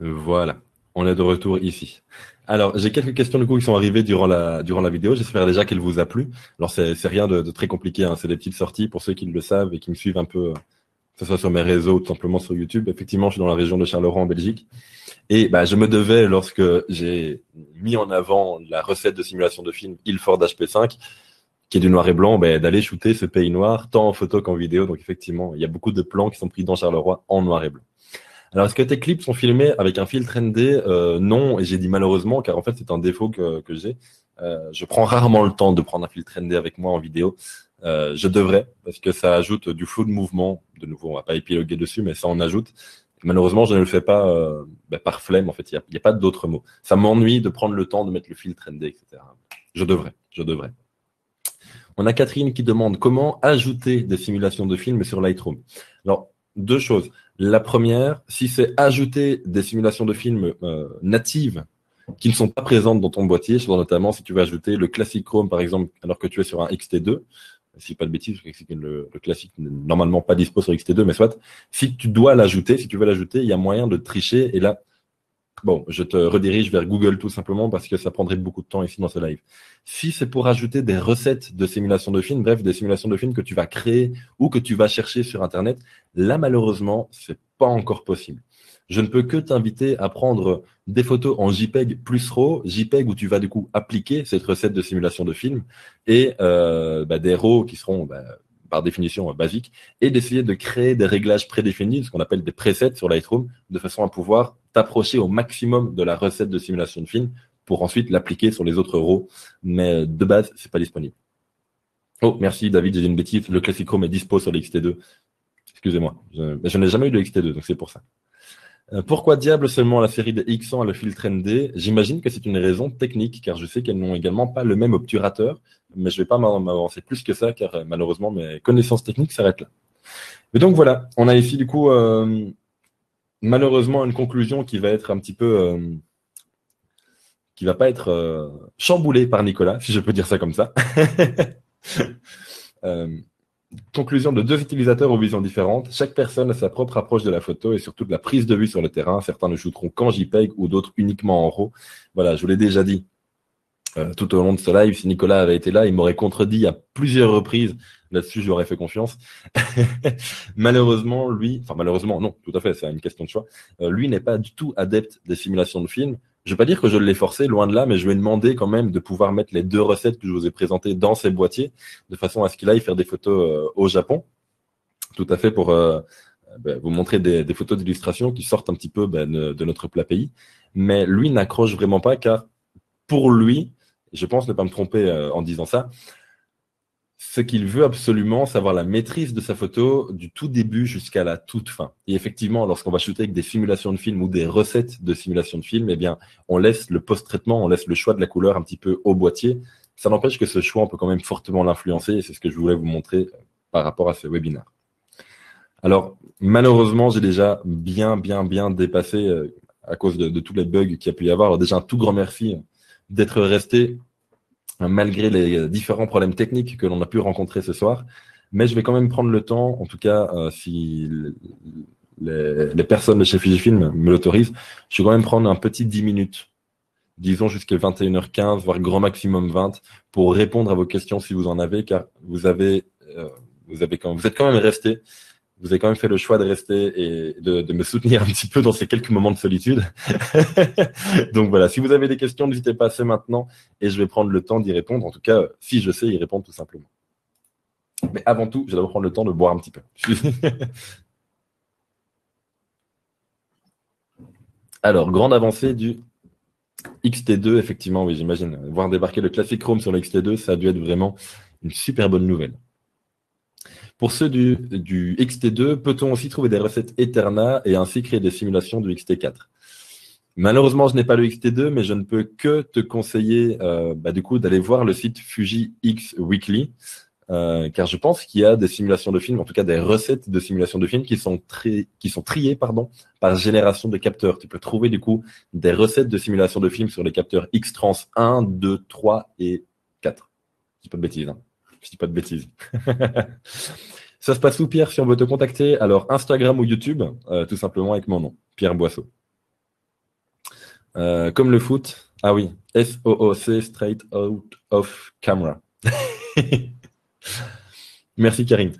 Voilà, on est de retour ici. Alors, j'ai quelques questions du coup qui sont arrivées durant la vidéo. J'espère déjà qu'elle vous a plu. Alors, c'est rien de très compliqué, hein. C'est des petites sorties pour ceux qui le savent et qui me suivent un peu, que ce soit sur mes réseaux ou tout simplement sur YouTube. Effectivement, je suis dans la région de Charleroi en Belgique. Et bah, je me devais, lorsque j'ai mis en avant la recette de simulation de film Ilford HP5, qui est du noir et blanc, bah, d'aller shooter ce pays noir, tant en photo qu'en vidéo. Donc, effectivement, il y a beaucoup de plans qui sont pris dans Charleroi en noir et blanc. Alors, est-ce que tes clips sont filmés avec un filtre ND? Non, et j'ai dit malheureusement, car en fait, c'est un défaut que j'ai. Je prends rarement le temps de prendre un filtre ND avec moi en vidéo. Je devrais, parce que ça ajoute du flou de mouvement. De nouveau, on va pas épiloguer dessus, mais ça en ajoute. Malheureusement, je ne le fais pas par flemme, en fait. Il y a pas d'autre mot. Ça m'ennuie de prendre le temps de mettre le filtre ND, etc. Je devrais. On a Catherine qui demande comment ajouter des simulations de films sur Lightroom. Alors, deux choses. La première, si c'est ajouter des simulations de films natives qui ne sont pas présentes dans ton boîtier, notamment si tu veux ajouter le Classic Chrome, par exemple, alors que tu es sur un XT2, si pas de bêtises, le classique n'est normalement pas dispo sur XT2, mais soit, si tu dois l'ajouter, si tu veux l'ajouter, il y a moyen de tricher, et là, bon, je te redirige vers Google tout simplement parce que ça prendrait beaucoup de temps ici dans ce live. Si c'est pour ajouter des recettes de simulation de films, bref, des simulations de films que tu vas créer ou que tu vas chercher sur Internet, là, malheureusement, c'est pas encore possible. Je ne peux que t'inviter à prendre des photos en JPEG plus RAW, JPEG où tu vas du coup appliquer cette recette de simulation de film et des RAW qui seront par définition basiques et d'essayer de créer des réglages prédéfinis, ce qu'on appelle des presets sur Lightroom, de façon à pouvoir t'approcher au maximum de la recette de simulation de film pour ensuite l'appliquer sur les autres RAW. Mais de base, c'est pas disponible. Oh, merci David, j'ai dit une bêtise. Le Classic Chrome est dispo sur le XT2. Excusez-moi. Je n'ai jamais eu de XT2, donc c'est pour ça. Pourquoi diable seulement la série de X100 a le filtre ND? J'imagine que c'est une raison technique, car je sais qu'elles n'ont également pas le même obturateur, mais je ne vais pas m'avancer plus que ça, car malheureusement mes connaissances techniques s'arrêtent là. Mais donc voilà, on a ici du coup malheureusement une conclusion qui va être un petit peu qui va pas être chamboulée par Nicolas, si je peux dire ça comme ça. Euh, Conclusion de deux utilisateurs aux visions différentes. Chaque personne a sa propre approche de la photo et surtout de la prise de vue sur le terrain. Certains ne shooteront qu'en JPEG ou d'autres uniquement en RAW. Voilà, je vous l'ai déjà dit tout au long de ce live. Si Nicolas avait été là, il m'aurait contredit à plusieurs reprises. Là-dessus, je lui aurais fait confiance. Malheureusement, malheureusement, non, tout à fait, c'est une question de choix. Lui n'est pas du tout adepte des simulations de films. Je ne vais pas dire que je l'ai forcé, loin de là, mais je lui ai demandé quand même de pouvoir mettre les deux recettes que je vous ai présentées dans ses boîtiers, de façon à ce qu'il aille faire des photos au Japon. Tout à fait pour vous montrer des photos d'illustration qui sortent un petit peu de notre plat pays. Mais lui n'accroche vraiment pas, car pour lui, je pense ne pas me tromper en disant ça, ce qu'il veut absolument, c'est avoir la maîtrise de sa photo du tout début jusqu'à la toute fin. Et effectivement, lorsqu'on va shooter avec des simulations de films ou des recettes de simulations de films, eh bien, on laisse le post-traitement, on laisse le choix de la couleur un petit peu au boîtier. Ça n'empêche que ce choix, on peut quand même fortement l'influencer, et c'est ce que je voulais vous montrer par rapport à ce webinaire. Alors, malheureusement, j'ai déjà bien dépassé à cause de tous les bugs qu'il y a pu y avoir. Alors déjà, un tout grand merci d'être resté malgré les différents problèmes techniques que l'on a pu rencontrer ce soir. Mais je vais quand même prendre le temps, en tout cas, si les personnes de chez Fujifilm me l'autorisent, je vais quand même prendre un petit 10 minutes, disons jusqu'à 21h15, voire grand maximum 20, pour répondre à vos questions si vous en avez, car vous êtes quand même resté. Vous avez quand même fait le choix de rester et de me soutenir un petit peu dans ces quelques moments de solitude. Donc voilà, si vous avez des questions, n'hésitez pas, c'est maintenant et je vais prendre le temps d'y répondre. En tout cas, si je sais y répondre tout simplement. Mais avant tout, je dois prendre le temps de boire un petit peu. Alors, grande avancée du XT2, effectivement, oui, j'imagine. Voir débarquer le Classic Chrome sur le XT2, ça a dû être vraiment une super bonne nouvelle. Pour ceux du XT2, peut-on aussi trouver des recettes Eterna et ainsi créer des simulations du XT4? Malheureusement, je n'ai pas le XT2, mais je ne peux que te conseiller du coup d'aller voir le site Fuji X Weekly, car je pense qu'il y a des simulations de films, en tout cas des recettes de simulations de films qui sont triées par génération de capteurs. Tu peux trouver du coup des recettes de simulation de films sur les capteurs X-Trans 1, 2, 3 et 4. Je dis pas de bêtises, hein. Je dis pas de bêtises. Ça se passe où, Pierre, si on veut te contacter? Alors, Instagram ou YouTube, tout simplement avec mon nom, Pierre Boisseau. Comme le foot. Ah oui, SOOC, straight out of camera. Merci Karine.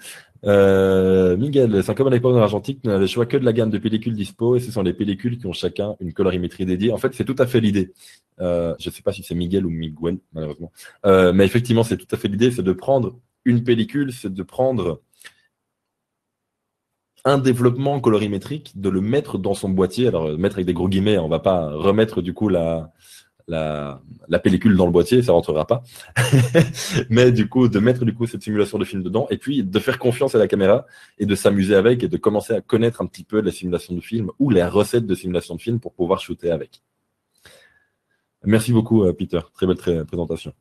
Miguel, c'est comme à l'époque dans l'argentique, on a le choix que de la gamme de pellicules dispo et ce sont les pellicules qui ont chacun une colorimétrie dédiée. En fait, c'est tout à fait l'idée. Je ne sais pas si c'est Miguel ou Miguel, malheureusement. Mais effectivement, c'est tout à fait l'idée, c'est de prendre une pellicule, c'est de prendre un développement colorimétrique, de le mettre dans son boîtier. Alors, mettre avec des gros guillemets, on va pas remettre du coup la pellicule dans le boîtier, ça rentrera pas. Mais du coup, de mettre du coup cette simulation de film dedans et puis de faire confiance à la caméra et de s'amuser avec et de commencer à connaître un petit peu la simulation de film ou les recettes de simulation de film pour pouvoir shooter avec. Merci beaucoup, Peter. Très belle présentation.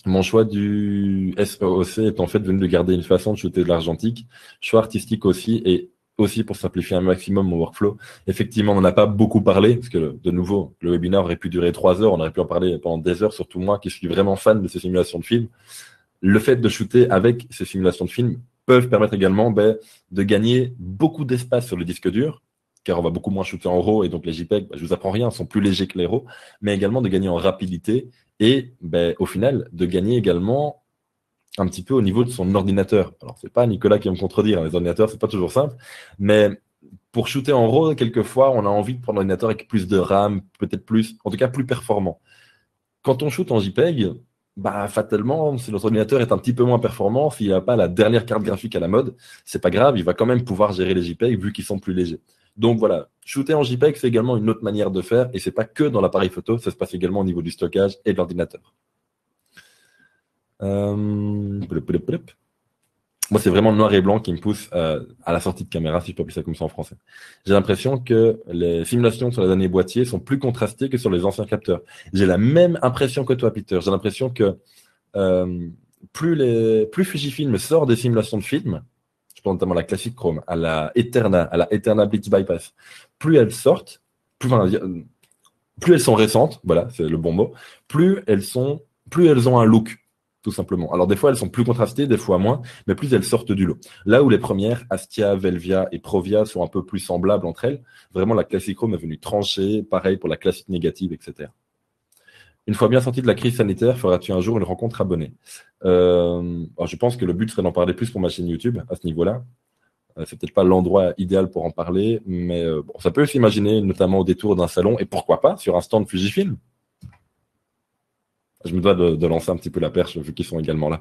Mon choix du SOC est en fait venu de garder une façon de shooter de l'argentique, choix artistique aussi, et aussi pour simplifier un maximum mon workflow. Effectivement, on n'en a pas beaucoup parlé, parce que de nouveau, le webinaire aurait pu durer 3 heures, on aurait pu en parler pendant des heures, surtout moi qui suis vraiment fan de ces simulations de films. Le fait de shooter avec ces simulations de films peuvent permettre également de gagner beaucoup d'espace sur le disque dur, car on va beaucoup moins shooter en RAW, et donc les JPEG, je vous apprends rien, sont plus légers que les RAW, mais également de gagner en rapidité et au final, de gagner également un petit peu au niveau de son ordinateur. Alors, c'est pas Nicolas qui va me contredire, hein, les ordinateurs, c'est pas toujours simple, mais pour shooter en RAW, quelquefois, on a envie de prendre un ordinateur avec plus de RAM, peut-être plus, en tout cas plus performant. Quand on shoot en JPEG, fatalement, si notre ordinateur est un petit peu moins performant, s'il n'a pas la dernière carte graphique à la mode, c'est pas grave, il va quand même pouvoir gérer les JPEG vu qu'ils sont plus légers. Donc voilà, shooter en JPEG, c'est également une autre manière de faire et c'est pas que dans l'appareil photo, ça se passe également au niveau du stockage et de l'ordinateur. Plop, plop, plop. Moi, c'est vraiment le noir et blanc qui me pousse à la sortie de caméra, si je peux appeler ça comme ça en français. J'ai l'impression que les simulations sur les derniers boîtiers sont plus contrastées que sur les anciens capteurs. J'ai la même impression que toi, Peter. J'ai l'impression que euh, plus Fujifilm sort des simulations de films, je pense notamment à la Classic Chrome, à la Eterna Blitz Bypass, plus elles sortent, plus elles sont récentes, voilà, c'est le bon mot, plus elles ont un look, tout simplement. Alors des fois, elles sont plus contrastées, des fois moins, mais plus elles sortent du lot. Là où les premières, Astia, Velvia et Provia, sont un peu plus semblables entre elles, vraiment la Classic Chrome est venue trancher, pareil pour la classique négative, etc. Une fois bien sorti de la crise sanitaire, feras-tu un jour une rencontre abonnée? Alors je pense que le but serait d'en parler plus pour ma chaîne YouTube à ce niveau-là. C'est peut-être pas l'endroit idéal pour en parler, mais bon, ça peut s'imaginer, notamment au détour d'un salon, et pourquoi pas sur un stand Fujifilm. Je me dois de lancer un petit peu la perche, vu qu'ils sont également là.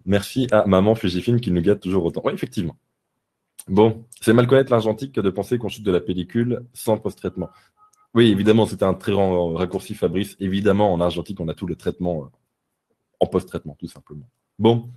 Merci à maman Fujifilm qui nous gâte toujours autant. Oui, effectivement. Bon, c'est mal connaître l'argentique que de penser qu'on chute de la pellicule sans post-traitement. Oui, évidemment, c'était un très grand raccourci, Fabrice. Évidemment, en argentique, on a tout le traitement en post-traitement, tout simplement. Bon,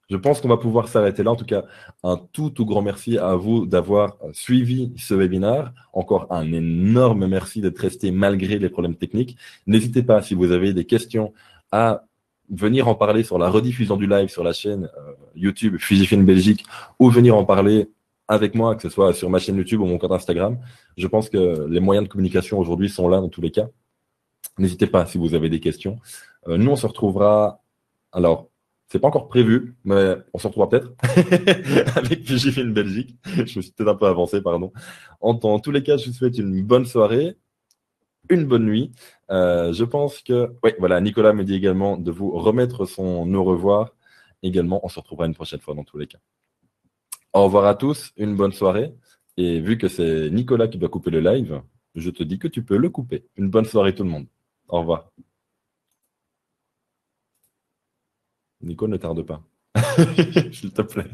je pense qu'on va pouvoir s'arrêter là. En tout cas, un tout grand merci à vous d'avoir suivi ce webinaire. Encore un énorme merci d'être resté malgré les problèmes techniques. N'hésitez pas, si vous avez des questions, à venir en parler sur la rediffusion du live sur la chaîne YouTube Fujifilm Belgique ou venir en parler avec moi, que ce soit sur ma chaîne YouTube ou mon compte Instagram. Je pense que les moyens de communication aujourd'hui sont là dans tous les cas. N'hésitez pas si vous avez des questions. Nous, on se retrouvera. Alors, c'est pas encore prévu, mais on se retrouvera peut-être avec Fujifilm Belgique. Je me suis peut-être un peu avancé, pardon. En tous les cas, je vous souhaite une bonne soirée, une bonne nuit. Je pense que, oui, voilà, Nicolas me dit également de vous remettre son au revoir. Également, on se retrouvera une prochaine fois dans tous les cas. Au revoir à tous, une bonne soirée. Et vu que c'est Nicolas qui doit couper le live, je te dis que tu peux le couper. Une bonne soirée tout le monde. Au revoir. Nico, ne tarde pas. S'il te plaît.